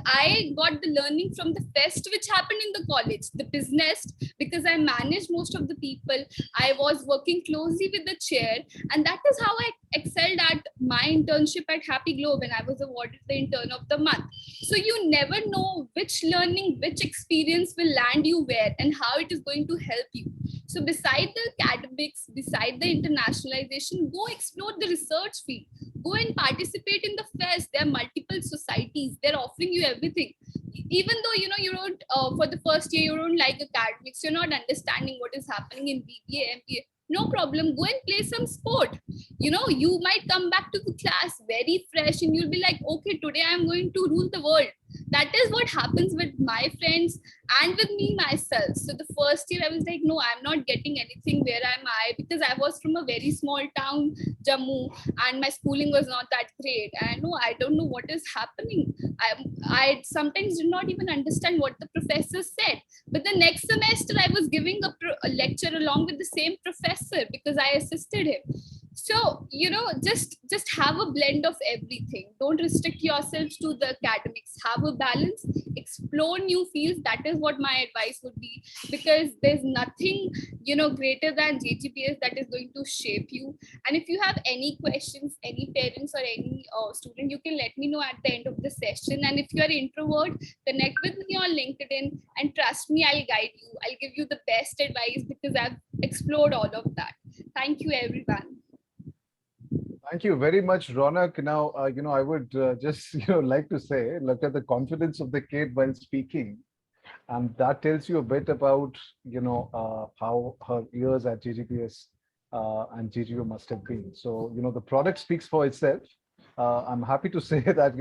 I got the learning from the fest which happened in the college, the business, because I managed most of the people. I was working closely with the chair, and that is how I excelled at my internship at Happy Glow when I was awarded the intern of the month. So you never know which learning, which experience will land you where and how it is going to help you. So beside the academics, beside the internationalization, go explore the research field. Go and participate in the fest. There are multiple societies. They're offering you everything. Even though, you don't, for the first year, you don't like academics, you're not understanding what is happening in BBA, MBA. No problem. Go and play some sport. You might come back to the class very fresh and you'll be like, okay, today I'm going to rule the world. That is what happens with my friends and with me myself. So the first year I was like, no, I'm not getting anything. Where am I? Because I was from a very small town, Jammu, and my schooling was not that great. And I don't know what is happening. I sometimes did not even understand what the professor said. But the next semester I was giving a lecture along with the same professor because I assisted him. So, just have a blend of everything. Don't restrict yourselves to the academics. Have a balance, explore new fields. That is what my advice would be, because there's nothing, greater than JGPS that is going to shape you. And if you have any questions, any parents or any student, you can let me know at the end of the session. And if you're an introvert, connect with me on LinkedIn and trust me, I'll guide you. I'll give you the best advice because I've explored all of that. Thank you, everyone. Thank you very much, Ronak. Now, I would just, like to say, look at the confidence of the kid while speaking. And that tells you a bit about, how her years at JGPS and JGU must have been. So, the product speaks for itself. I'm happy to say that,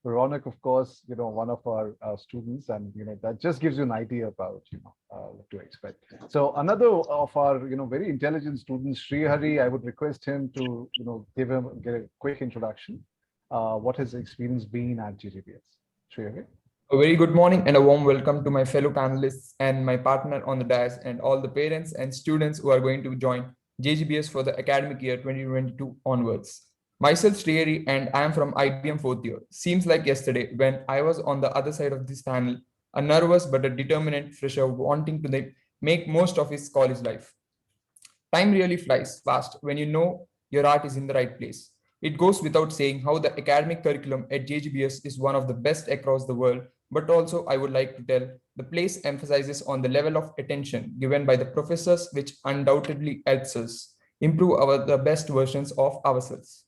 Ronak, of course, one of our students, and, that just gives you an idea about, what to expect. So another of our, very intelligent students, Srihari, I would request him to, get a quick introduction. What his experience been at JGPS? Srihari. A very good morning and a warm welcome to my fellow panelists and my partner on the dais and all the parents and students who are going to join JGPS for the academic year 2022 onwards. Myself, Srihari, and I am from IBM 4th year. Seems like yesterday when I was on the other side of this panel, a nervous but a determined fresher wanting to make most of his college life. Time really flies fast when you know your art is in the right place. It goes without saying how the academic curriculum at JGPS is one of the best across the world but also I would like to tell the place emphasizes on the level of attention given by the professors, which undoubtedly helps us improve the best versions of ourselves.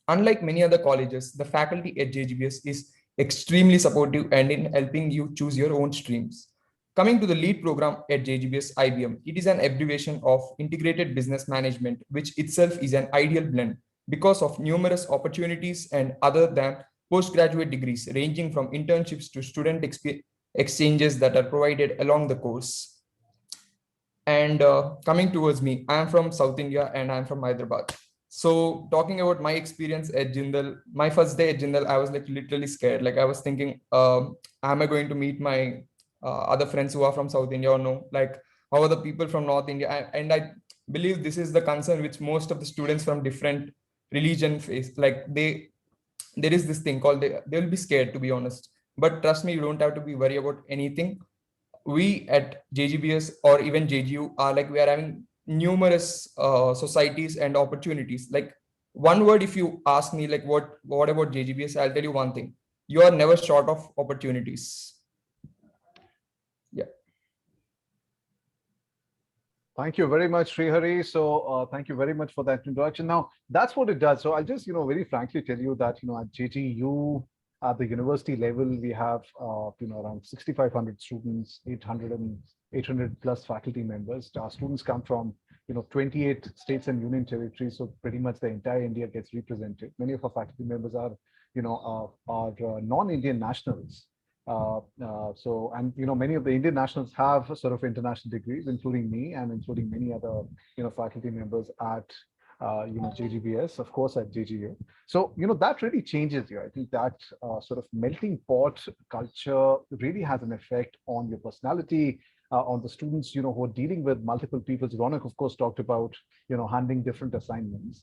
Unlike many other colleges, the faculty at JGBS is extremely supportive and in helping you choose your own streams. Coming to the lead program at JGBS IBM, it is an abbreviation of Integrated Business Management, which itself is an ideal blend because of numerous opportunities and other than postgraduate degrees ranging from internships to student exchanges that are provided along the course. And coming towards me, I am from South India and I'm from Hyderabad. So talking about my experience at Jindal, my first day at Jindal, I was like literally scared. Like I was thinking, am I going to meet my other friends who are from South India or no? Like how are the people from North India? And I believe this is the concern which most of the students from different religion face. Like there is this thing called they will be scared, to be honest. But trust me, you don't have to be worried about anything. We at JGBS or even JGU are like, we are having numerous societies and opportunities. Like one word, if you ask me like what about JGBS, I'll tell you one thing: you are never short of opportunities. Yeah. Thank you very much, Srihari. So thank you very much for that introduction. Now, that's what it does. So I'll just, very frankly tell you that, at JGU, at the university level, we have, around 6,500 students, 800 plus faculty members. Our students come from, 28 states and union territories. So pretty much the entire India gets represented. Many of our faculty members are, non-Indian nationals. And many of the Indian nationals have sort of international degrees, including me and including many other faculty members at JGBS, of course at JGU. So that really changes you. I think that sort of melting pot culture really has an effect on your personality, on the students who are dealing with multiple people. Ronak, of course, talked about handling different assignments.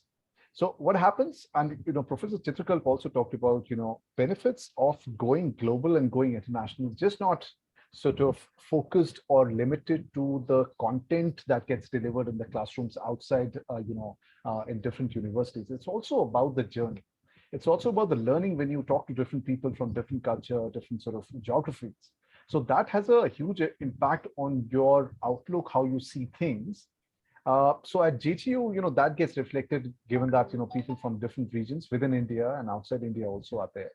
So what happens, and Professor Chitrakalp also talked about, benefits of going global and going international, just not sort of focused or limited to the content that gets delivered in the classrooms outside, in different universities. It's also about the journey. It's also about the learning when you talk to different people from different culture, different sort of geographies. So that has a huge impact on your outlook, how you see things. So at JGU, that gets reflected given that, people from different regions within India and outside India also are there.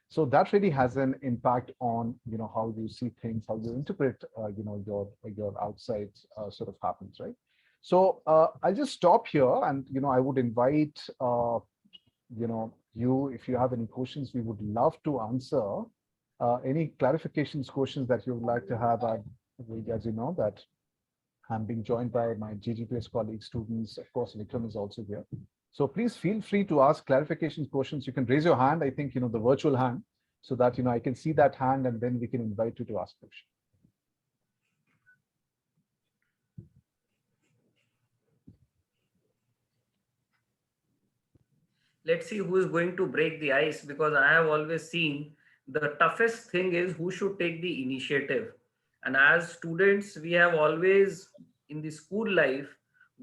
So that really has an impact on, how you see things, how you interpret, your outside sort of happens, right? So I'll just stop here and, I would invite, you, if you have any questions, we would love to answer any clarifications, questions that you would like to have. As you know, that I'm being joined by my JGBS colleagues, students. Of course, Vikram is also here. So please feel free to ask clarification questions. You can raise your hand, I think, the virtual hand, so that, I can see that hand and then we can invite you to ask questions. Let's see who is going to break the ice, because I have always seen the toughest thing is who should take the initiative. And as students, we have always in the school life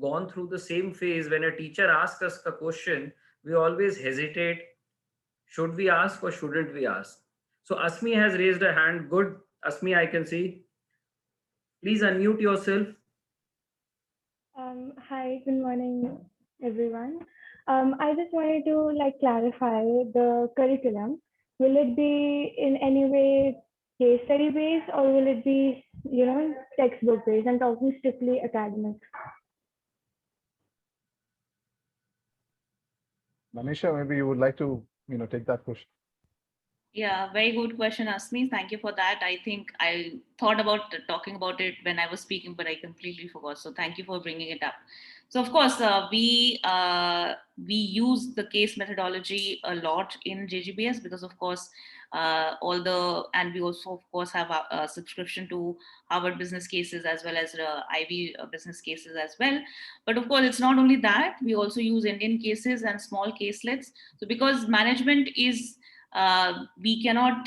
gone through the same phase. When a teacher asks us a question, we always hesitate. Should we ask or shouldn't we ask? So Asmi has raised a hand. Good. Asmi, I can see. Please unmute yourself. Hi, good morning, everyone. I just wanted to clarify the curriculum. Will it be in any way case study based, or will it be, textbook based? I'm talking strictly academic. Manisha, maybe you would like to, take that question. Yeah, very good question, Asmi. Thank you for that. I think I thought about talking about it when I was speaking, but I completely forgot. So thank you for bringing it up. So of course, we use the case methodology a lot in JGBS because of course, and we also of course have a subscription to Harvard Business Cases as well as Ivy Business Cases as well. But of course, it's not only that, we also use Indian cases and small caselets. So because management is we cannot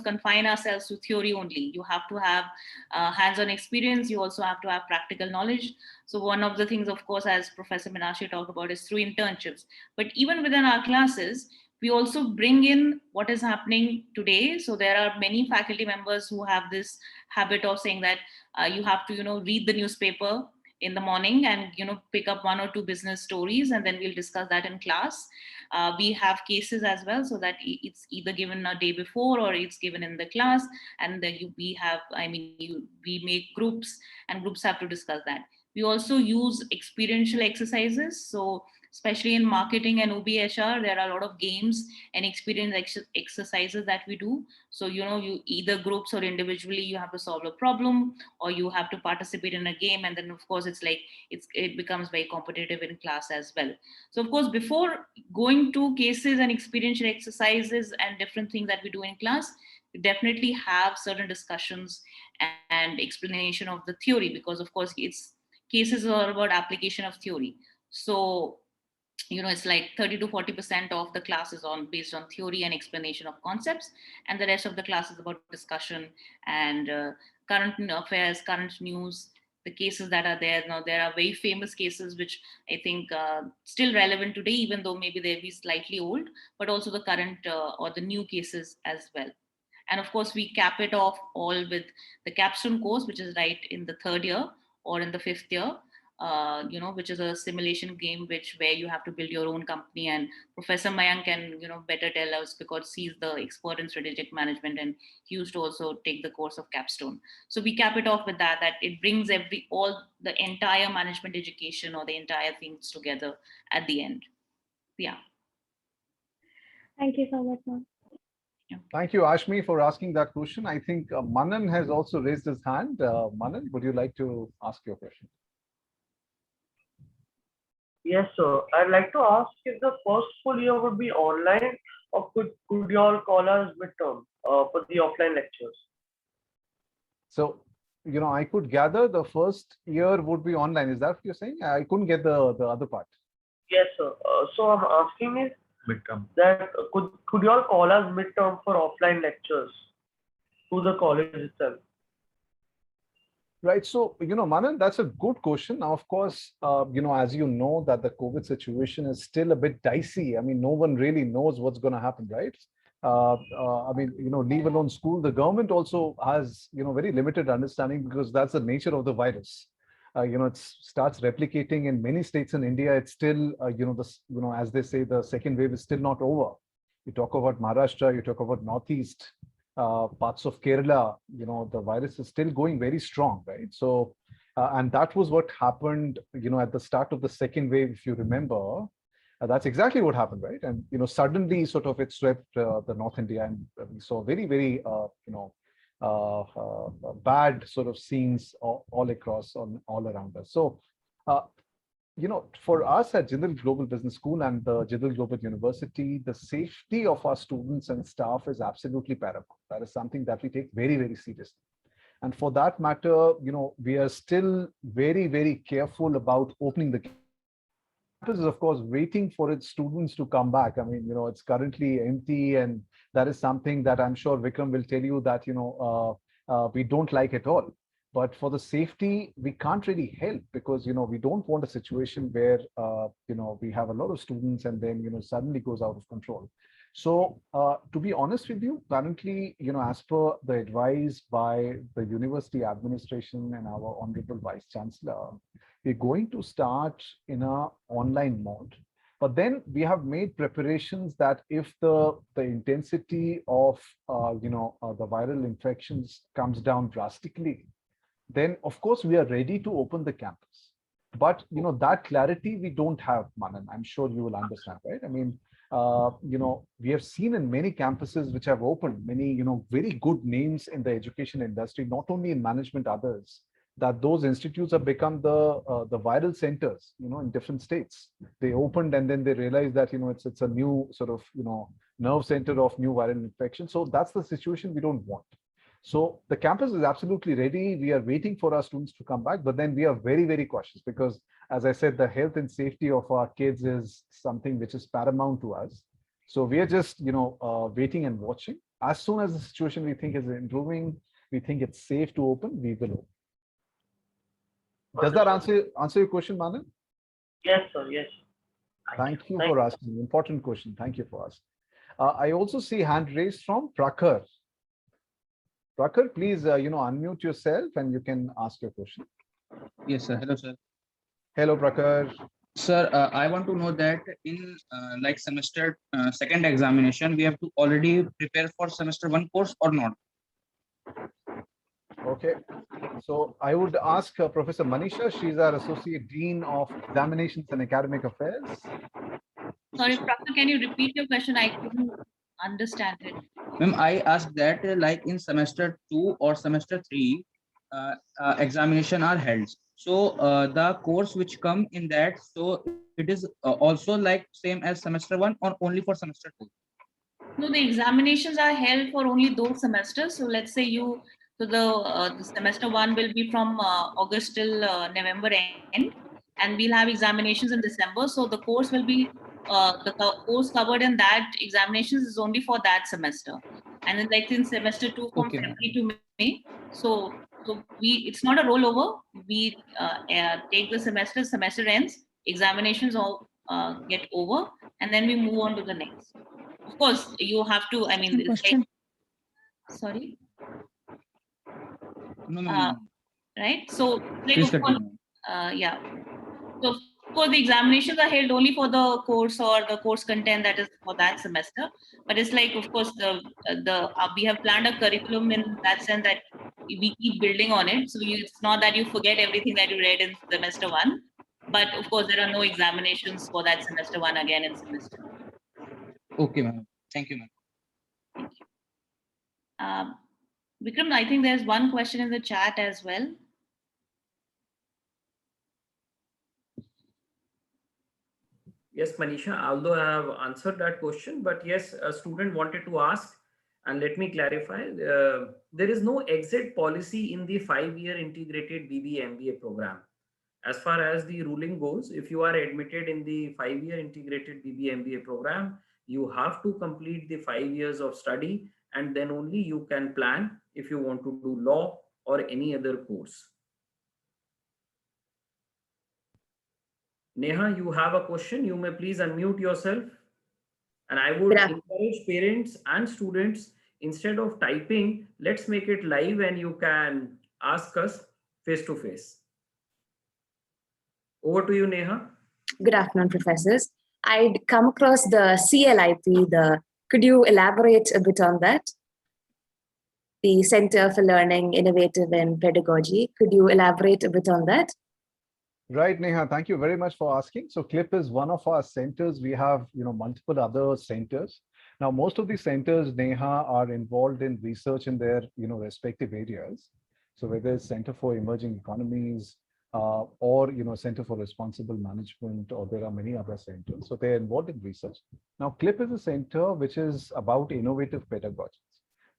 confine ourselves to theory only. You have to have hands-on experience. You also have to have practical knowledge. So one of the things, of course, as Professor Meenakshi talked about, is through internships. But even within our classes, We also bring in what is happening today. So there are many faculty members who have this habit of saying that you have to, read the newspaper in the morning and, pick up 1 or 2 business stories, and then we'll discuss that in class. We have cases as well, so that it's either given a day before or it's given in the class. And then we make groups, and groups have to discuss that. We also use experiential exercises. So especially in marketing and OBHR, there are a lot of games and experience exercises that we do. So, you either groups or individually, you have to solve a problem, or you have to participate in a game. And then of course, it becomes very competitive in class as well. So of course, before going to cases and experiential exercises and different things that we do in class, we definitely have certain discussions and explanation of the theory, because of course cases are about application of theory. So it's like 30 to 40% of the class is based on theory and explanation of concepts, and the rest of the class is about discussion and current affairs, current news, the cases that are there. Now there are very famous cases which I think still relevant today, even though maybe they'll be slightly old, but also the current or the new cases as well. And of course, we cap it off all with the capstone course, which is right in the 3rd year or in the 5th year, which is a simulation game where you have to build your own company. And Professor Mayank can, better tell us, because he's the expert in strategic management and he used to also take the course of capstone. So we cap it off with that it brings the entire management education or the entire things together at the end. Yeah. Thank you so much, ma'am. Thank you, Ashmi, for asking that question. I think Manan has also raised his hand. Manan, would you like to ask your question? Yes, sir. I'd like to ask if the first full year would be online, or could you all call us midterm for the offline lectures? So, I could gather the first year would be online. Is that what you're saying? I couldn't get the other part. Yes, sir. So I'm asking is midterm that could you all call us midterm for offline lectures to the college itself? Right. So, Manan, that's a good question. Now, of course, as you know, that the COVID situation is still a bit dicey. I mean, no one really knows what's going to happen, right? Leave alone school, the government also has, very limited understanding, because that's the nature of the virus. It starts replicating in many states in India. It's still, as they say, the second wave is still not over. You talk about Maharashtra, you talk about Northeast, parts of Kerala, the virus is still going very strong, right? So, and that was what happened, at the start of the second wave, if you remember. That's exactly what happened, right? And, suddenly sort of it swept the North India, and we saw very, very, bad sort of scenes all across, all around us. So, for us at Jindal Global Business School and the Jindal Global University, the safety of our students and staff is absolutely paramount. That is something that we take very, very seriously. And for that matter, we are still very, very careful about opening the campus is, of course, waiting for its students to come back. I mean, it's currently empty, and that is something that I'm sure Vikram will tell you that, we don't like at all. But for the safety, we can't really help, because, we don't want a situation where, we have a lot of students and then, suddenly goes out of control. So to be honest with you, currently, as per the advice by the university administration and our Honorable Vice Chancellor, we're going to start in an online mode. But then we have made preparations that if the intensity of, the viral infections comes down drastically, then of course we are ready to open the campus. But, that clarity we don't have, Manan. I'm sure you will understand, right? I mean, we have seen in many campuses which have opened, many, very good names in the education industry, not only in management, others, that those institutes have become the viral centers, in different states. They opened and then they realized that, it's a new sort of, nerve center of new viral infection. So that's the situation we don't want. So the campus is absolutely ready. We are waiting for our students to come back, but then we are very, very cautious, because, as I said, the health and safety of our kids is something which is paramount to us. So we are just, waiting and watching. As soon as the situation we think is improving, we think it's safe to open, we will open. Does that answer your question, Manan? Yes, sir. Yes. Thank you for asking. Important question. Thank you for asking. I also see hand raised from Prakhar. Prakhar, please, unmute yourself and you can ask your question. Yes, sir. Hello, sir. Hello, Prakhar. Sir, I want to know that in like semester second examination, we have to already prepare for semester one course or not? Okay. So I would ask Professor Manisha. She's our Associate Dean of Examinations and Academic Affairs. Sorry, Prakhar, can you repeat your question? I couldn't understand it. Ma'am, I asked that like in semester 2 or semester 3, examination are held. So the course which come in that, so it is also like same as semester 1 or only for semester 2? No, the examinations are held for only those semesters. So let's say the semester 1 will be from August till November end, and we'll have examinations in December. So the course will be course covered in that examinations is only for that semester, and then like in semester 2 from Okay. February to May. So it's not a rollover. We take the semester ends, examinations all get over, and then we move on to the next. Of course, you have to. I mean, it's like, sorry. No, no. Right. So, like, Please of course, continue. yeah. So, of course, the examinations are held only for the course or the course content that is for that semester. But it's like, of course, we have planned a curriculum in that sense that we keep building on it. So it's not that you forget everything that you read in semester 1, but of course, there are no examinations for that semester 1 again in semester 2. Okay, ma'am. Thank you, ma'am. Thank you. Vikram, I think there's one question in the chat as well. Yes, Manisha, although I have answered that question, but yes, a student wanted to ask, and let me clarify, there is no exit policy in the 5-year integrated BBA MBA program. As far as the ruling goes, if you are admitted in the 5-year integrated BBA MBA program, you have to complete the 5 years of study, and then only you can plan if you want to do law or any other course. Neha, you have a question. You may please unmute yourself. And I would encourage parents and students, instead of typing, let's make it live and you can ask us face to face. Over to you, Neha. Good afternoon, professors. I'd come across the CLIP. Could you elaborate a bit on that? The Center for Learning, Innovative and Pedagogy. Could you elaborate a bit on that? Right, Neha, thank you very much for asking. So CLIP is one of our centers. We have, multiple other centers. Now, most of these centers, Neha, are involved in research in their, respective areas. So whether it's Center for Emerging Economies or, Center for Responsible Management, or there are many other centers. So they're involved in research. Now, CLIP is a center which is about innovative pedagogies.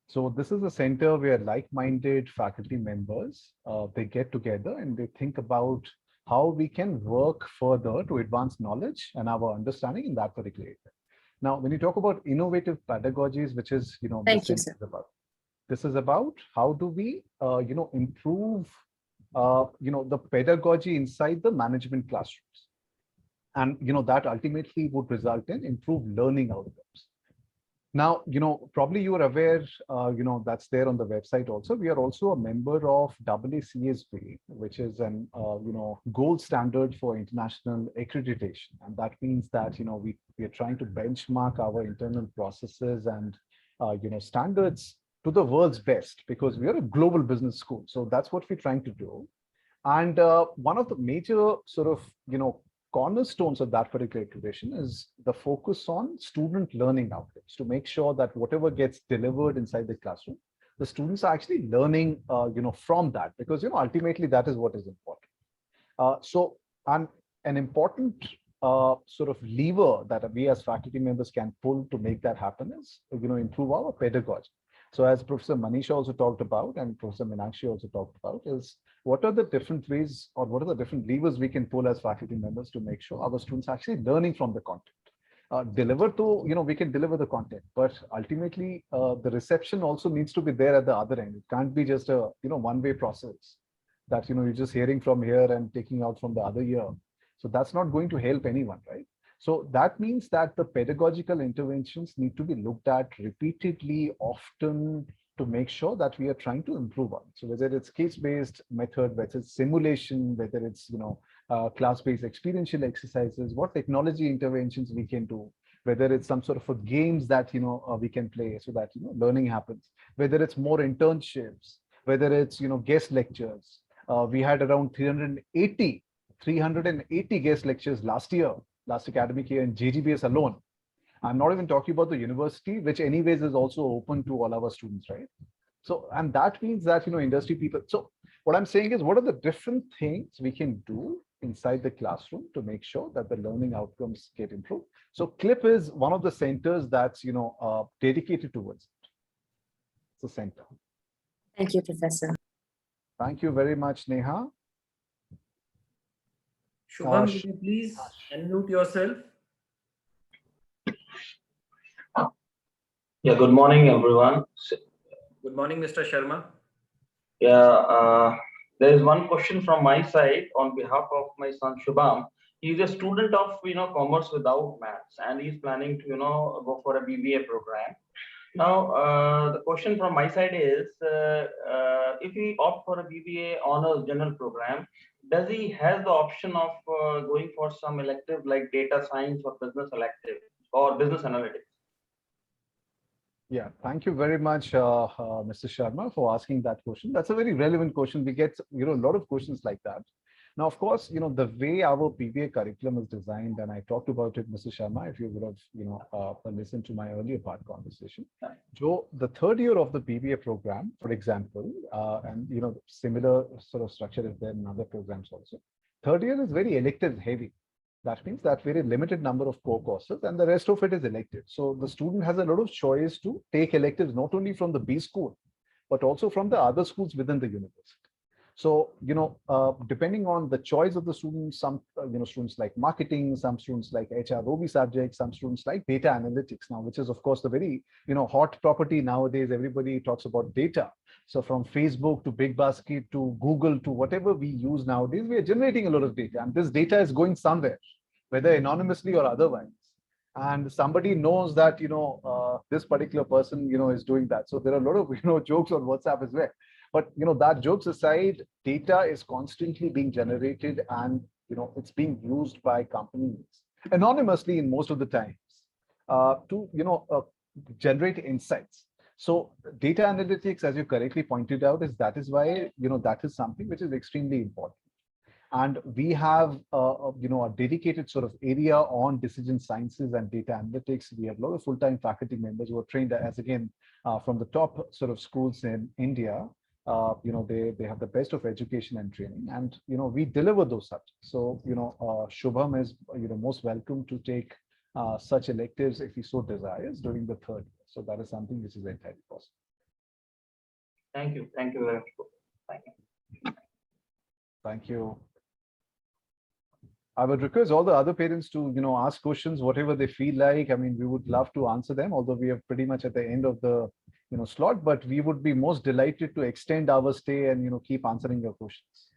So this is a center where like-minded faculty members, they get together and they think about how we can work further to advance knowledge and our understanding in that particular area. Now, when you talk about innovative pedagogies, which is, this is about how do we, improve, the pedagogy inside the management classrooms. And, that ultimately would result in improved learning outcomes. Now, probably you are aware, that's there on the website also. We are also a member of AACSB, which is an, gold standard for international accreditation. And that means that, we are trying to benchmark our internal processes and, standards to the world's best, because we are a global business school. So that's what we're trying to do. And one of the major sort of, cornerstones of that particular accreditation is the focus on student learning outcomes, to make sure that whatever gets delivered inside the classroom, the students are actually learning, from that, because, ultimately that is what is important. So an important sort of lever that we as faculty members can pull to make that happen is, improve our pedagogy. So as Professor Manisha also talked about, and Professor Meenakshi also talked about, is what are the different ways or what are the different levers we can pull as faculty members to make sure our students are actually learning from the content. We can deliver the content, but ultimately the reception also needs to be there at the other end. It can't be just a, one-way process that, you're just hearing from here and taking out from the other ear. So that's not going to help anyone, right? So that means that the pedagogical interventions need to be looked at repeatedly, often, to make sure that we are trying to improve on. So whether it's case-based method, whether it's simulation, whether it's class-based experiential exercises, what technology interventions we can do, whether it's some sort of a games that we can play so that learning happens, whether it's more internships, whether it's guest lectures. We had around 380 guest lectures last academic year in JGBS alone. I'm not even talking about the university, which anyways is also open to all our students, right? So, and that means that industry people. So what I'm saying is, what are the different things we can do inside the classroom to make sure that the learning outcomes get improved? So CLIP is one of the centers that's dedicated towards it. It's a center. Thank you, Professor. Thank you very much, Neha. Shubham, would you please unmute yourself? Yeah, good morning, everyone. Good morning, Mr. Sharma. Yeah, there is one question from my side on behalf of my son Shubham. He's a student of commerce without maths, and he's planning to go for a BBA program. Now, the question from my side is, if he opt for a BBA honors general program, does he have the option of going for some elective like data science or business elective or business analytics? Yeah, thank you very much, Mr. Sharma, for asking that question. That's a very relevant question. We get a lot of questions like that. Now, of course, the way our PBA curriculum is designed, and I talked about it, Mr. Sharma, if you would have listened to my earlier part conversation. So the third year of the PBA program, for example, and similar sort of structure is there in other programs also. Third year is very elective heavy. That means that very limited number of core courses and the rest of it is elective. So the student has a lot of choice to take electives, not only from the B school, but also from the other schools within the university. So, depending on the choice of the students, some, students like marketing, some students like HROB subjects, some students like data analytics now, which is of course the very, hot property nowadays. Everybody talks about data. So from Facebook to Big Basket to Google to whatever we use nowadays, we are generating a lot of data, and this data is going somewhere, whether anonymously or otherwise. And somebody knows that, this particular person, is doing that. So there are a lot of, jokes on WhatsApp as well. But, that jokes aside, data is constantly being generated and, it's being used by companies anonymously in most of the times to, generate insights. So data analytics, as you correctly pointed out, that is why, that is something which is extremely important. And we have, a dedicated sort of area on decision sciences and data analytics. We have a lot of full-time faculty members who are trained as, again, from the top sort of schools in India. They have the best of education and training, and, we deliver those subjects. So, Shubham is, most welcome to take such electives if he so desires during the third year. So that is something which is entirely possible. Thank you. Thank you very much. Thank you. Thank you. I would request all the other parents to, ask questions, whatever they feel like. I mean, we would love to answer them, although we are pretty much at the end of the, slot, but we would be most delighted to extend our stay and, keep answering your questions.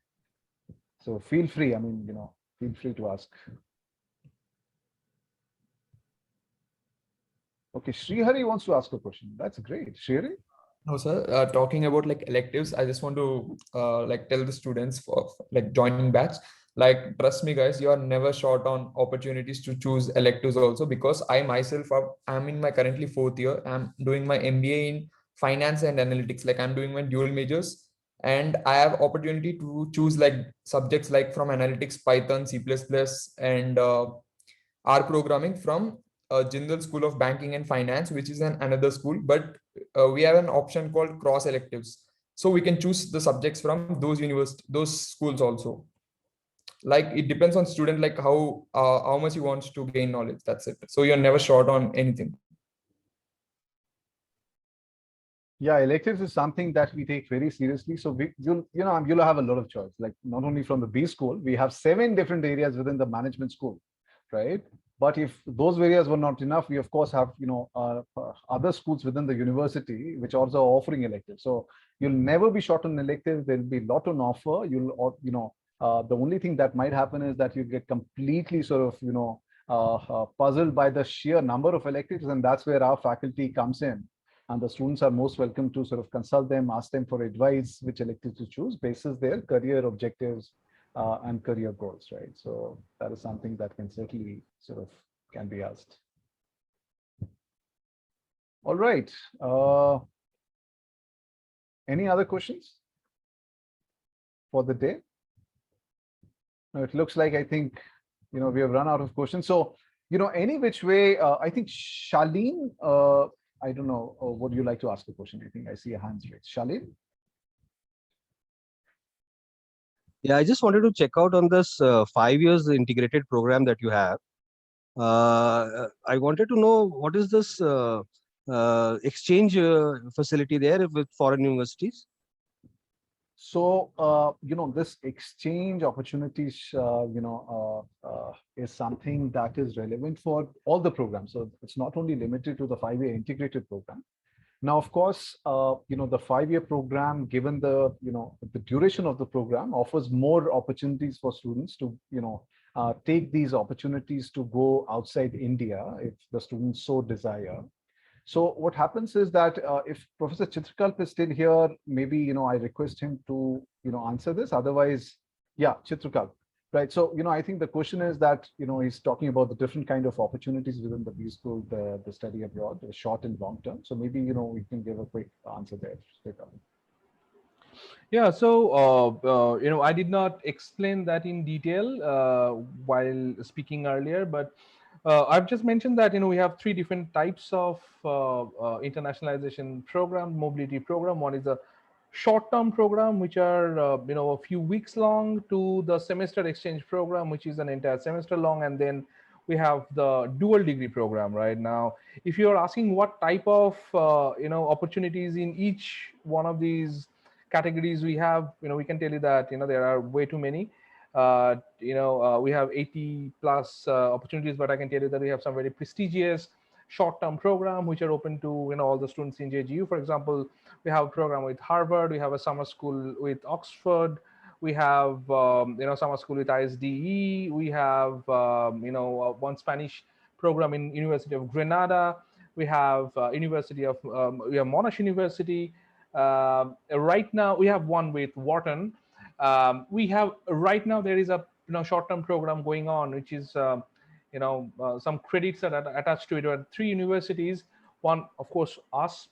So feel free, feel free to ask. Okay, Srihari wants to ask a question. That's great. Srihari? No, sir. Talking about like electives, I just want to tell the students for joining batch. Trust me, guys, you are never short on opportunities to choose electives also, because I myself am in my currently 4th year. I'm doing my MBA in finance and analytics. I'm doing my dual majors, and I have opportunity to choose subjects from analytics, Python, C++, and R programming from Jindal School of Banking and Finance, which is another school, but we have an option called cross electives. So we can choose the subjects from those schools also. It depends on student, how much he wants to gain knowledge. That's it. So you're never short on anything. Yeah, electives is something that we take very seriously. So you'll have a lot of choice. Not only from the B school, we have 7 different areas within the management school, right? But if those areas were not enough, we of course have other schools within the university which also are offering electives. So you'll never be short on electives. There'll be a lot on offer. The only thing that might happen is that you get completely sort of puzzled by the sheer number of electives, and that's where our faculty comes in. And the students are most welcome to sort of consult them, ask them for advice, which electives to choose, basis their career objectives and career goals, right? So that is something that can certainly sort of can be asked. All right. Any other questions for the day? No, it looks like, I think, we have run out of questions. So, any which way, I think Shaleen, I don't know, would you like to ask a question? I think I see a hands raised. Shaleen? Yeah, I just wanted to check out on this 5 years integrated program that you have. I wanted to know what is this exchange facility there with foreign universities? So, this exchange opportunities, is something that is relevant for all the programs. So it's not only limited to the 5-year integrated program. Now, of course, the 5-year program, given the, the duration of the program, offers more opportunities for students to, take these opportunities to go outside India if the students so desire. So what happens is that if Professor Chitrakalp is still here, maybe, I request him to, answer this. Otherwise, yeah, Chitrakalp, right? So, I think the question is that, he's talking about the different kind of opportunities within the B School, the study abroad, the short and long term. So maybe, we can give a quick answer there. Yeah, so, I did not explain that in detail while speaking earlier, but I've just mentioned that, we have 3 different types of internationalization program, mobility program. One is a short-term program, which are, a few weeks long, to the semester exchange program, which is an entire semester long. And then we have the dual degree program right now. If you're asking what type of, opportunities in each one of these categories we have, we can tell you that, there are way too many. We have 80 plus opportunities, but I can tell you that we have some very prestigious short-term program which are open to all the students in JGU. For example, we have a program with Harvard, we have a summer school with Oxford, we have summer school with ISDE, we have one Spanish program in University of Granada, we have University of we have Monash University. Right now we have one with Wharton. We have right now there is a short-term program going on, which is some credits that are attached to it. There are 3 universities. One, of course, us,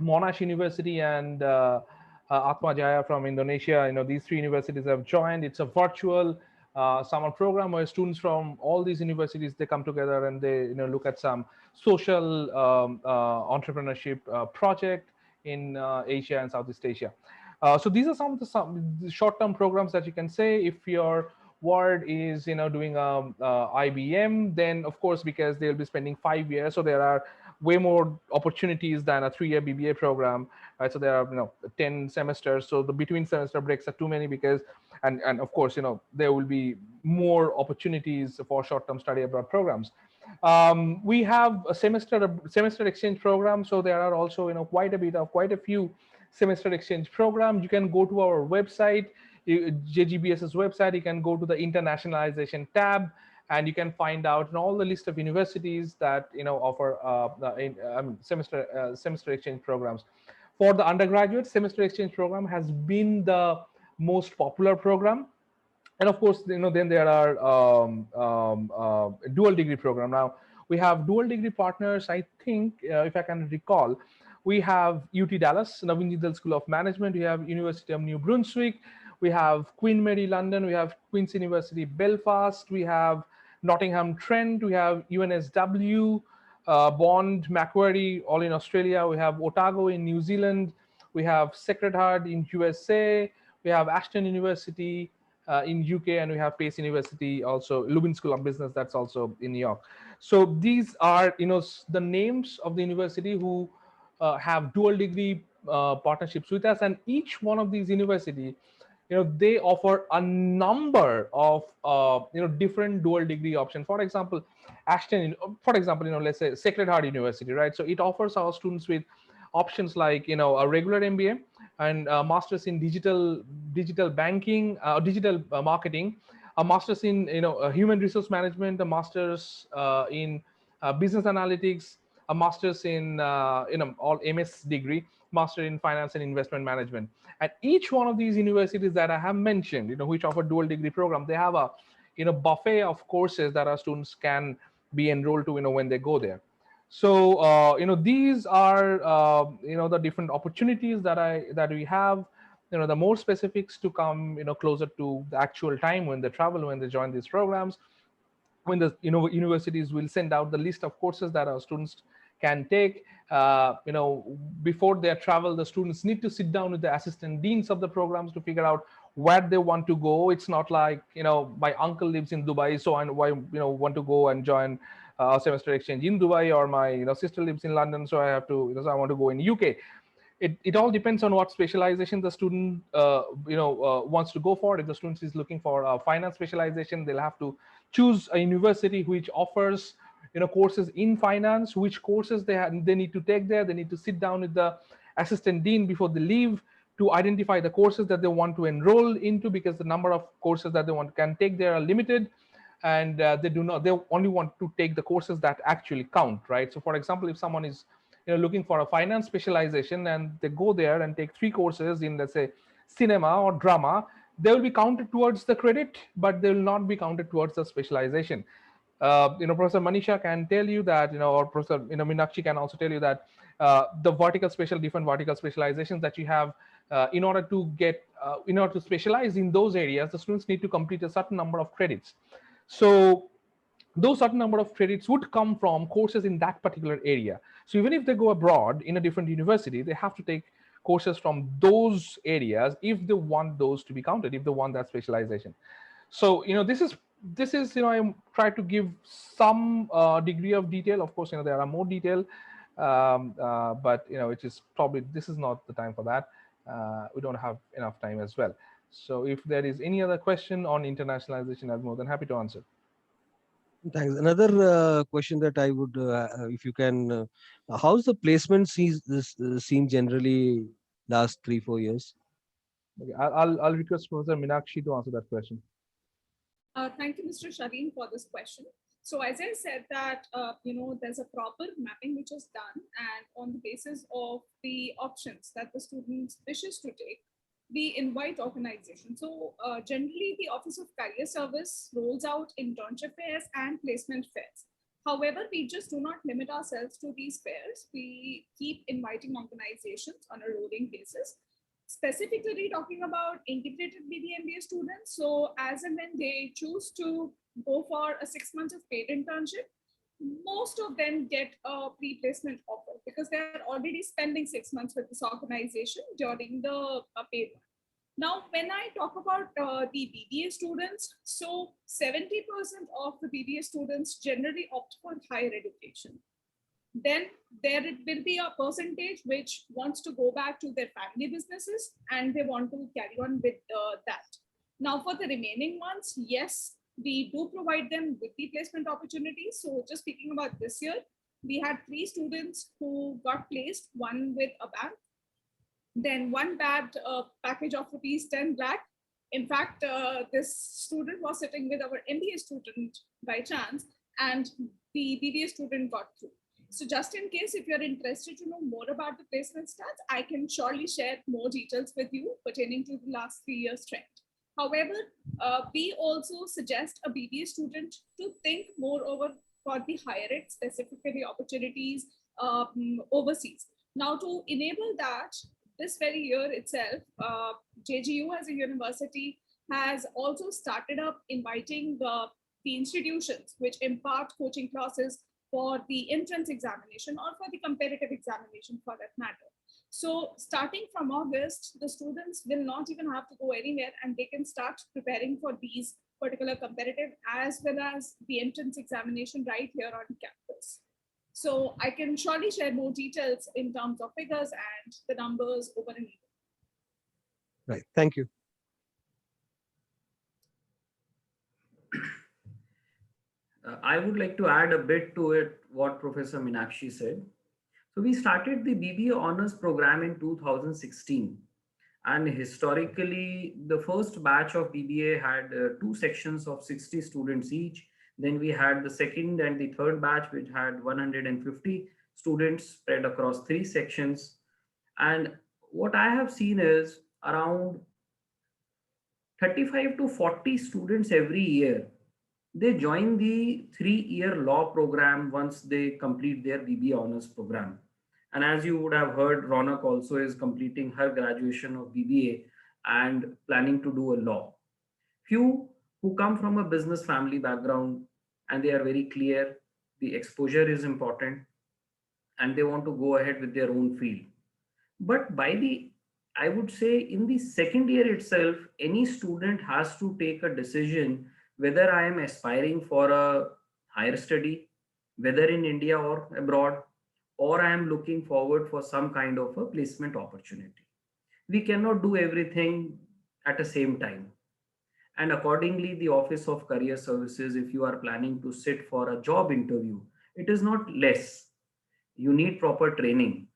Monash University, and Atma Jaya from Indonesia. These 3 universities have joined. It's a virtual summer program where students from all these universities, they come together and they look at some social entrepreneurship project in Asia and Southeast Asia. So these are some of the short-term programs that you can say. If your ward is doing IBM, then of course, because they'll be spending 5 years, so there are way more opportunities than a 3-year BBA program, right? So there are 10 semesters, so the between semester breaks are too many, because and of course there will be more opportunities for short-term study abroad programs. We have a semester exchange program, so there are also quite a few semester exchange programs. You can go to our website, JGBS's website. You can go to the internationalization tab, and you can find out all the list of universities that offer semester exchange programs. For the undergraduate, semester exchange program has been the most popular program. And of course, then there are dual degree program. Now we have dual degree partners. I think, if I can recall, we have UT Dallas, Naveen Jindal School of Management. We have University of New Brunswick. We have Queen Mary London. We have Queen's University Belfast. We have Nottingham Trent. We have UNSW, Bond, Macquarie, all in Australia. We have Otago in New Zealand. We have Sacred Heart in USA. We have Ashton University in UK, and we have Pace University, also Lubin School of Business, that's also in New York. So these are the names of the university who have dual degree partnerships with us, and each one of these universities, they offer a number of different dual degree options. For example, Ashton, for example, let's say Sacred Heart University, right? So it offers our students with options like a regular MBA and masters in digital banking, digital marketing, a master's in human resource management, a master's in business analytics, a master's in all MS degree, master in finance and investment management. At each one of these universities that I have mentioned, which offer dual degree program, they have a buffet of courses that our students can be enrolled to when they go there. So these are the different opportunities that we have. The more specifics to come closer to the actual time when they travel, when they join these programs, when the universities will send out the list of courses that our students can take. Before their travel, the students need to sit down with the assistant deans of the programs to figure out where they want to go. It's not like my uncle lives in Dubai, so I want to go and join a semester exchange in Dubai, or my sister lives in London, so I have to so I want to go in UK. It all depends on what specialization the student wants to go for. If the student is looking for a finance specialization, they'll have to choose a university which offers courses in finance. Which courses they need to take there. They need to sit down with the assistant dean before they leave to identify the courses that they want to enroll into, because the number of courses that they can take there are limited, and they only want to take the courses that actually count, right? So for example, if someone is looking for a finance specialization and they go there and take 3 courses in, let's say, cinema or drama, they will be counted towards the credit, but they will not be counted towards the specialization. Professor Manisha can tell you that, or Professor Meenakshi can also tell you that the different vertical specializations that you have, in order to specialize in those areas, the students need to complete a certain number of credits. So those certain number of credits would come from courses in that particular area. So even if they go abroad in a different university, they have to take courses from those areas if they want those to be counted, if they want that specialization. So this is I try to give some degree of detail. Of course, there are more detail, but it is probably, this is not the time for that. We don't have enough time as well. So if there is any other question on internationalization, I'm more than happy to answer. Thanks. Another question that I would, if you can, how's the placement seen generally last 3-4 years? Okay, I'll request Professor Meenakshi to answer that question. Thank you, Mr. Shaveen, for this question. So as I said that, there's a proper mapping which is done, and on the basis of the options that the student wishes to take, we invite organizations. So generally the Office of Career Service rolls out internship fairs and placement fairs. However, we just do not limit ourselves to these fairs. We keep inviting organizations on a rolling basis, specifically talking about integrated BBMBA students. So as and when they choose to go for a 6 months of paid internship, most of them get a pre-placement offer because they're already spending 6 months with this organization during the paid one. Now, when I talk about the BBA students, so 70% of the BBA students generally opt for higher education. Then there will be a percentage which wants to go back to their family businesses and they want to carry on with that. Now, for the remaining ones, yes, we do provide them with the placement opportunities. So just speaking about this year, we had 3 students who got placed, one with a bank, then one bagged a package of ₹10 lakh. In fact, this student was sitting with our MBA student by chance, and the BBA student got through. So just in case, if you're interested to know more about the placement stats, I can surely share more details with you pertaining to the last 3 years trend. However, we also suggest a BBA student to think more over for the higher ed, specifically opportunities overseas. Now, to enable that, this very year itself, JGU as a university has also started up inviting the institutions which impart coaching classes for the entrance examination or for the competitive examination for that matter. So starting from August, the students will not even have to go anywhere and they can start preparing for these particular competitive as well as the entrance examination right here on campus. So I can surely share more details in terms of figures and the numbers over an email. Right, thank you. I would like to add a bit to it, what Professor Meenakshi said. So we started the BBA Honors program in 2016. And historically, the first batch of BBA had two sections of 60 students each. Then we had the second and the third batch, which had 150 students spread across three sections. And what I have seen is around 35 to 40 students every year. They join the 3-year law program once they complete their BBA honors program. And as you would have heard, Ronak also is completing her graduation of BBA and planning to do a law. Few who come from a business family background and they are very clear, the exposure is important and they want to go ahead with their own field. But I would say in the second year itself, any student has to take a decision whether I am aspiring for a higher study, whether in India or abroad, or I am looking forward for some kind of a placement opportunity. We cannot do everything at the same time. And accordingly, the Office of Career Services, if you are planning to sit for a job interview, it is not less. You need proper training.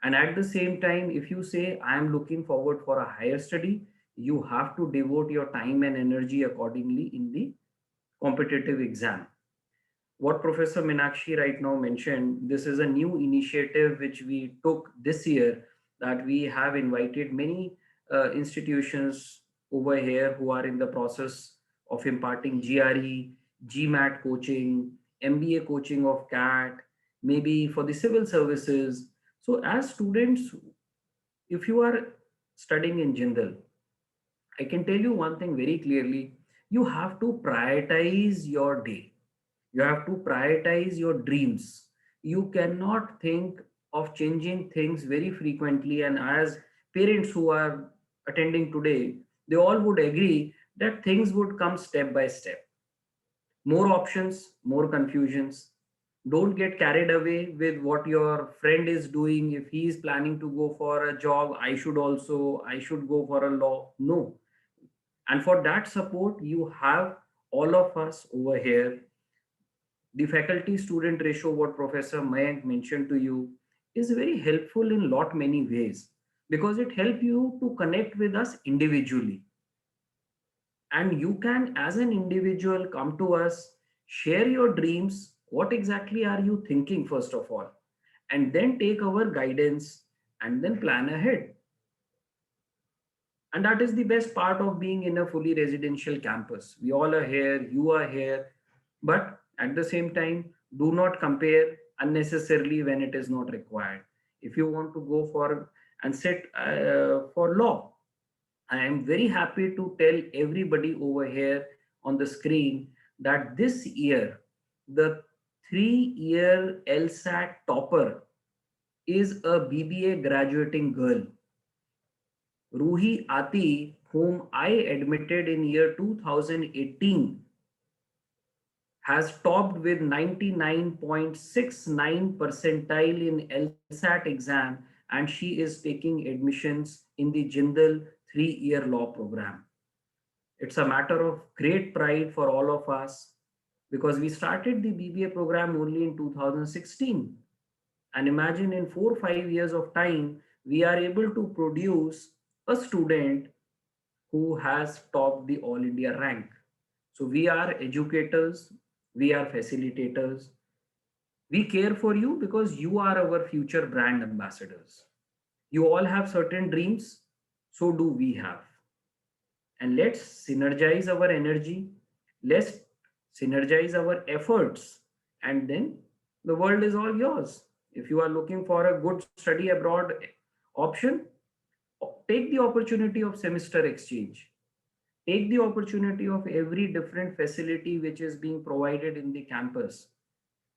And at the same time, if you say, I am looking forward for a higher study, you have to devote your time and energy accordingly in the competitive exam. What Professor Meenakshi right now mentioned, this is a new initiative which we took this year, that we have invited many institutions over here who are in the process of imparting GRE, GMAT coaching, MBA coaching of CAT, maybe for the civil services. So as students, if you are studying in Jindal, I can tell you one thing very clearly, you have to prioritize your day. You have to prioritize your dreams. You cannot think of changing things very frequently. And as parents who are attending today, they all would agree that things would come step by step. More options, more confusions. Don't get carried away with what your friend is doing. If he is planning to go for a job, I should go for a law. No. And for that support, you have all of us over here. The faculty student ratio, what Professor Mayank mentioned to you, is very helpful in lot many ways, because it helps you to connect with us individually. And you can, as an individual, come to us, share your dreams. What exactly are you thinking, first of all? And then take our guidance and then plan ahead. And that is the best part of being in a fully residential campus. We all are here, you are here, but at the same time, do not compare unnecessarily when it is not required. If you want to go for and sit for law, I am very happy to tell everybody over here on the screen that this year, the 3-year LSAT topper is a BBA graduating girl. Ruhi Ati, whom I admitted in year 2018, has topped with 99.69 percentile in LSAT exam, and she is taking admissions in the Jindal 3-year law program. It's a matter of great pride for all of us, because we started the BBA program only in 2016. And imagine in 4 or 5 years of time, we are able to produce a student who has topped the All India rank. So we are educators, we are facilitators. We care for you because you are our future brand ambassadors. You all have certain dreams, so do we have. And let's synergize our energy, let's synergize our efforts, and then the world is all yours. If you are looking for a good study abroad option, take the opportunity of semester exchange. Take the opportunity of every different facility which is being provided in the campus.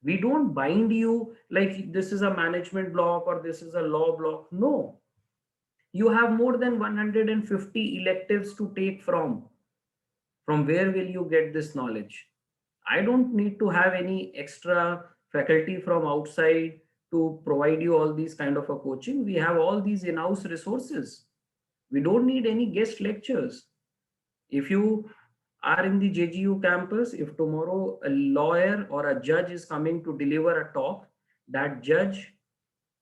We don't bind you like this is a management block or this is a law block. No. You have more than 150 electives to take from. From where will you get this knowledge? I don't need to have any extra faculty from outside to provide you all these kind of a coaching. We have all these in-house resources. We don't need any guest lectures. If you are in the JGU campus, if tomorrow a lawyer or a judge is coming to deliver a talk, that judge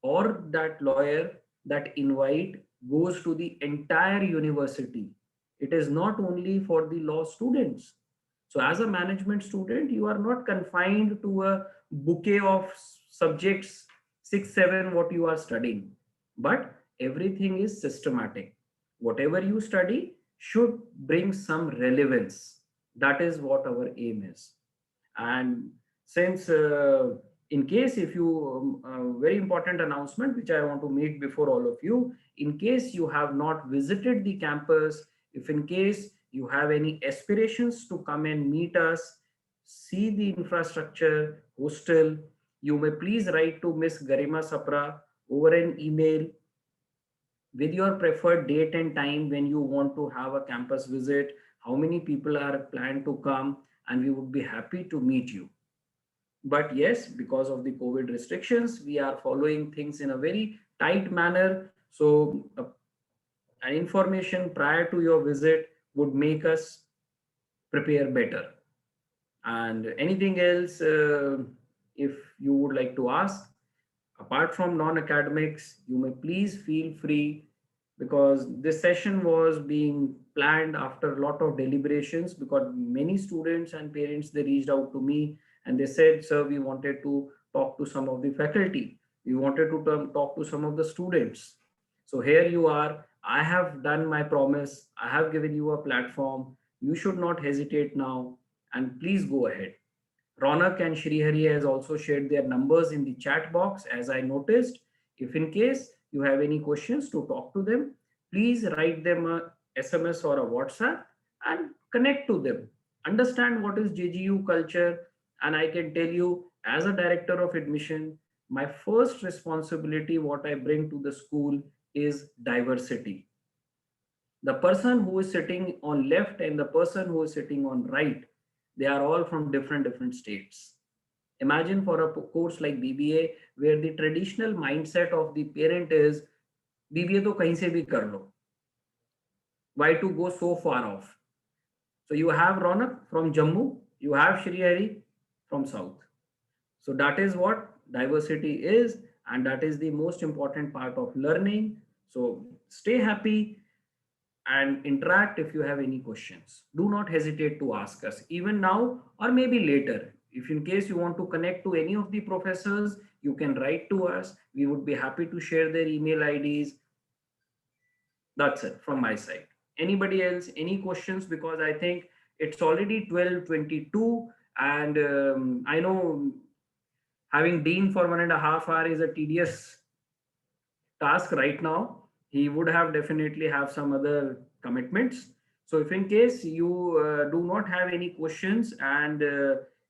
or that lawyer, that invite, goes to the entire university. It is not only for the law students. So as a management student, you are not confined to a bouquet of subjects, 6, 7, what you are studying, but everything is systematic. Whatever you study should bring some relevance. That is what our aim is. And since in case if you very important announcement which I want to make before all of you, in case you have not visited the campus, if in case you have any aspirations to come and meet us, see the infrastructure, hostel, you may please write to Miss Garima Sapra over an email with your preferred date and time when you want to have a campus visit, how many people are planned to come, and we would be happy to meet you. But yes, because of the COVID restrictions, we are following things in a very tight manner. So an information prior to your visit would make us prepare better. And anything else, if you would like to ask, apart from non-academics, you may please feel free, because this session was being planned after a lot of deliberations, because many students and parents, they reached out to me and they said, sir, we wanted to talk to some of the faculty. We wanted to talk to some of the students. So here you are. I have done my promise. I have given you a platform. You should not hesitate now, and please go ahead. Ronak and Shrihari has also shared their numbers in the chat box, as I noticed. If in case you have any questions to talk to them, please write them a SMS or a WhatsApp and connect to them. Understand what is JGU culture. And I can tell you, as a director of admission, my first responsibility, what I bring to the school is diversity. The person who is sitting on left and the person who is sitting on right, they are all from different states. Imagine for a course like BBA, where the traditional mindset of the parent is BBA to kahin se bhi kar lo. Why to go so far off? So you have Ronak from Jammu, you have Shrihari from South. So that is what diversity is, and that is the most important part of learning. So stay happy and interact. If you have any questions, do not hesitate to ask us, even now or maybe later. If in case you want to connect to any of the professors, you can write to us. We would be happy to share their email IDs. That's it from my side. Anybody else, any questions? Because I think it's already 12:22, and I know having been for 1.5 hours is a tedious task right now. He would have definitely have some other commitments. So if in case you do not have any questions, and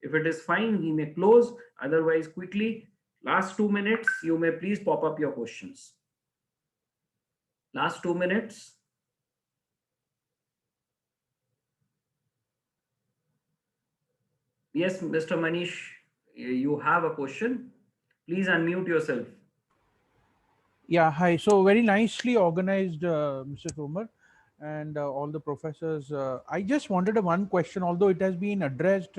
if it is fine, we may close. Otherwise, quickly, last 2 minutes, you may please pop up your questions. Last 2 minutes. Yes, Mr. Manish, you have a question. Please unmute yourself. Yeah, hi. So very nicely organized, Mr. Tomar, and all the professors. I just wanted one question, although it has been addressed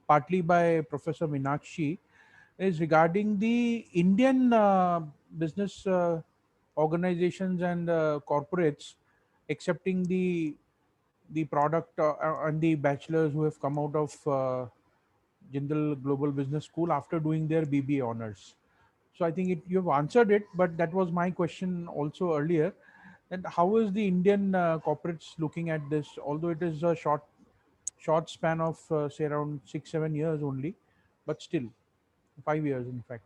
partly by Professor Meenakshi, is regarding the Indian business organizations and corporates accepting the product and the bachelors who have come out of Jindal Global Business School after doing their BBA honors. So I think you've answered it, but that was my question also earlier. And how is the Indian corporates looking at this? Although it is a short span of say around 6-7 years only, but still 5 years in fact.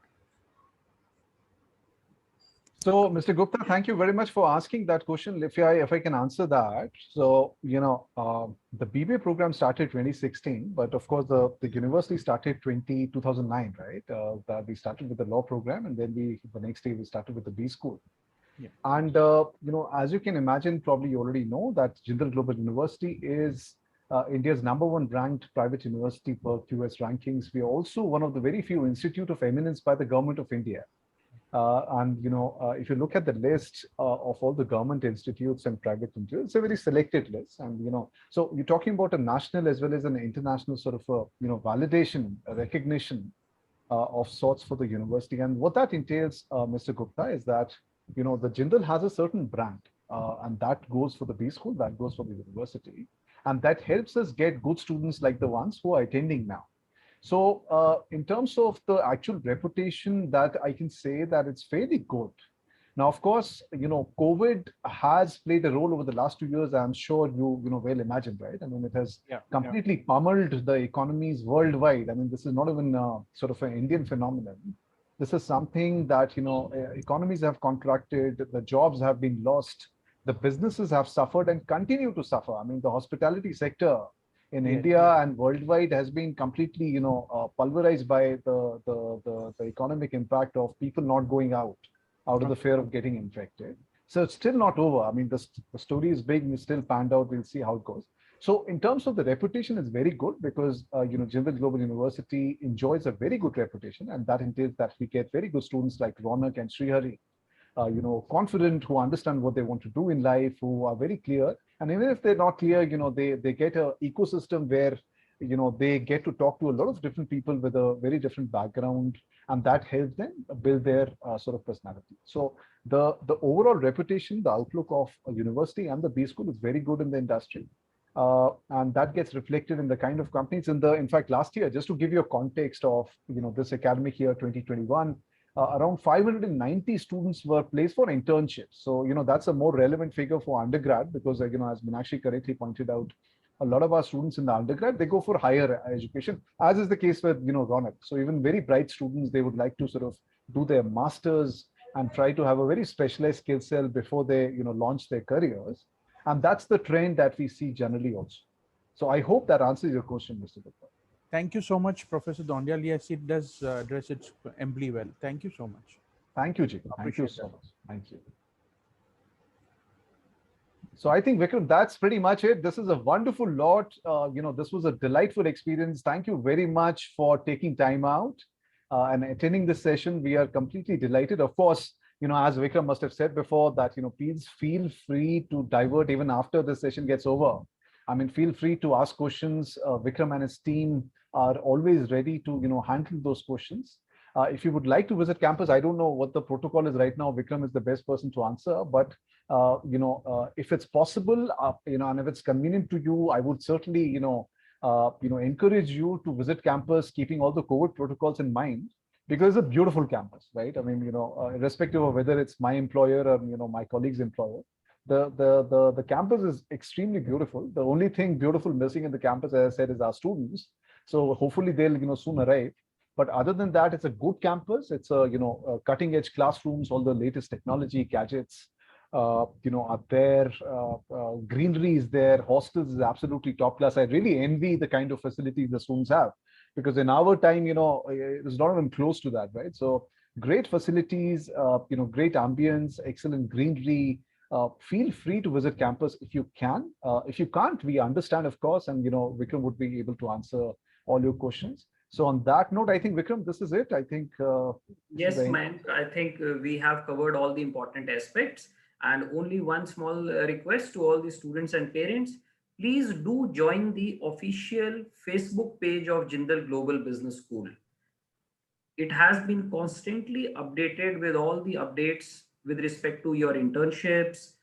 So, Mr. Gupta, thank you very much for asking that question. If I can answer that. So, the BBA program started 2016, but of course the university started 2009, right? That we started with the law program, and then the next day we started with the B school. Yeah. And as you can imagine, probably you already know that Jindal Global University is India's #1 ranked private university per QS rankings. We are also one of the very few institute of eminence by the government of India. If you look at the list of all the government institutes and private institutes, it's a very selected list. And, so you're talking about a national as well as an international sort of, validation, recognition of sorts for the university. And what that entails, Mr. Gupta, is that the Jindal has a certain brand, and that goes for the B school, that goes for the university, and that helps us get good students like the ones who are attending now. So in terms of the actual reputation, that I can say that it's fairly good. Now, of course, COVID has played a role over the last 2 years. I'm sure you well imagine, right? I mean, it has completely pummeled the economies worldwide. I mean, this is not even sort of an Indian phenomenon. This is something that, economies have contracted, the jobs have been lost, the businesses have suffered and continue to suffer. I mean, the hospitality sector in India and worldwide has been completely, pulverized by the economic impact of people not going out of the fear of getting infected. So it's still not over. I mean, the story is big, it's still panned out. We'll see how it goes. So in terms of the reputation, it's very good because, Jindal Global University enjoys a very good reputation, and that entails that we get very good students like Ronak and Srihari, confident, who understand what they want to do in life, who are very clear. And even if they're not clear, they get an ecosystem where, they get to talk to a lot of different people with a very different background, and that helps them build their sort of personality. So the overall reputation, the outlook of a university and the B school is very good in the industry. And that gets reflected in the kind of companies. In fact, last year, just to give you a context of, this academic year 2021, around 590 students were placed for internships. So, that's a more relevant figure for undergrad because, as Meenakshi correctly pointed out, a lot of our students in the undergrad, they go for higher education, as is the case with, Ronak. So even very bright students, they would like to sort of do their masters and try to have a very specialized skill set before they, launch their careers. And that's the trend that we see generally also. So I hope that answers your question, Mr. Gupta. Thank you so much, Professor Dondial. Yes, it does address it amply well. Thank you so much. Thank you, Jay. Thank you so much. Thank you. So I think, Vikram, that's pretty much it. This is a wonderful lot. This was a delightful experience. Thank you very much for taking time out and attending this session. We are completely delighted. Of course, as Vikram must have said before, that, please feel free to divert even after the session gets over. I mean, feel free to ask questions. Vikram and his team are always ready to, handle those questions. If you would like to visit campus, I don't know what the protocol is right now. Vikram is the best person to answer, but if it's possible, and if it's convenient to you, I would certainly, encourage you to visit campus, keeping all the COVID protocols in mind, because it's a beautiful campus, right? I mean, irrespective of whether it's my employer or, my colleague's employer, the campus is extremely beautiful. The only thing beautiful missing in the campus, as I said, is our students. So hopefully they'll, soon arrive. But other than that, it's a good campus. It's a, cutting edge classrooms, all the latest technology gadgets, are there. Greenery is there. Hostels is absolutely top class. I really envy the kind of facilities the students have, because in our time, it was not even close to that, right? So great facilities, great ambience, excellent greenery. Feel free to visit campus if you can. If you can't, we understand, of course, and Vikram would be able to answer all your questions. So on that note, I think, Vikram, this is it. I think yes, Mayank, I think we have covered all the important aspects, and only one small request to all the students and parents. Please do join the official Facebook page of Jindal Global Business School. It has been constantly updated with all the updates with respect to your internships,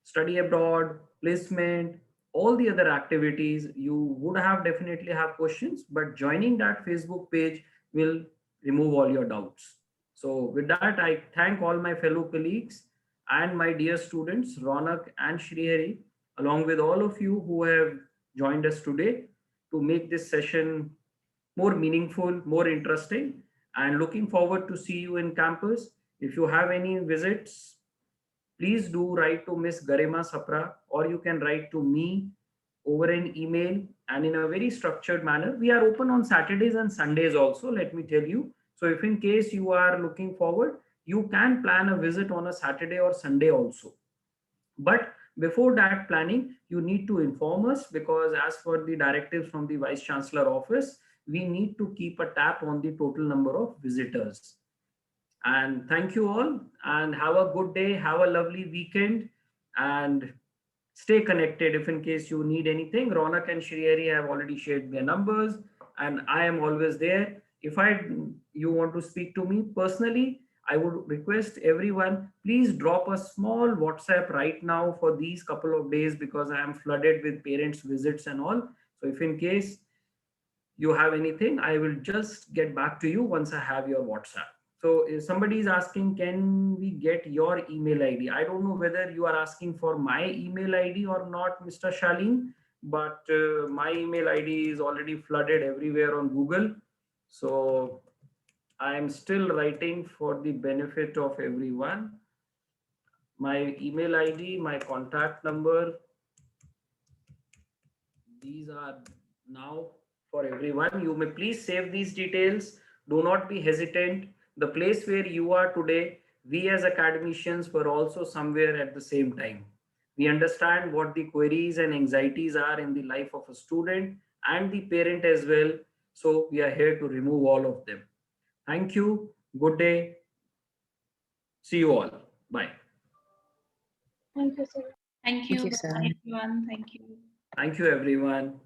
study abroad, placement, all the other activities. You would definitely have questions, but joining that Facebook page will remove all your doubts. So with that, I thank all my fellow colleagues and my dear students, Ronak and Srihari, along with all of you who have joined us today to make this session more meaningful, more interesting, and looking forward to see you in campus. If you have any visits, please do write to Miss Garima Sapra, or you can write to me over an email, and in a very structured manner. We are open on Saturdays and Sundays also, let me tell you. So if in case you are looking forward, you can plan a visit on a Saturday or Sunday also. But before that planning, you need to inform us, because as per the directives from the Vice Chancellor office, we need to keep a tap on the total number of visitors. And thank you all, and have a good day, have a lovely weekend, and stay connected. If in case you need anything, Ronak and Srihari have already shared their numbers, and I am always there. If you want to speak to me personally, I would request everyone, please drop a small WhatsApp right now for these couple of days, because I am flooded with parents' visits and all. So if in case you have anything, I will just get back to you once I have your WhatsApp. So if somebody is asking, can we get your email ID? I don't know whether you are asking for my email ID or not, Mr. Shaleen, but my email ID is already flooded everywhere on Google. So I'm still writing for the benefit of everyone. My email ID, my contact number, these are now for everyone. You may please save these details. Do not be hesitant. The place where you are today, we as academicians were also somewhere at the same time. We understand what the queries and anxieties are in the life of a student and the parent as well. So we are here to remove all of them. Thank you. Good day. See you all. Bye. Thank you, sir. Thank you. Thank you, sir. Bye, everyone. Thank you. Thank you, everyone.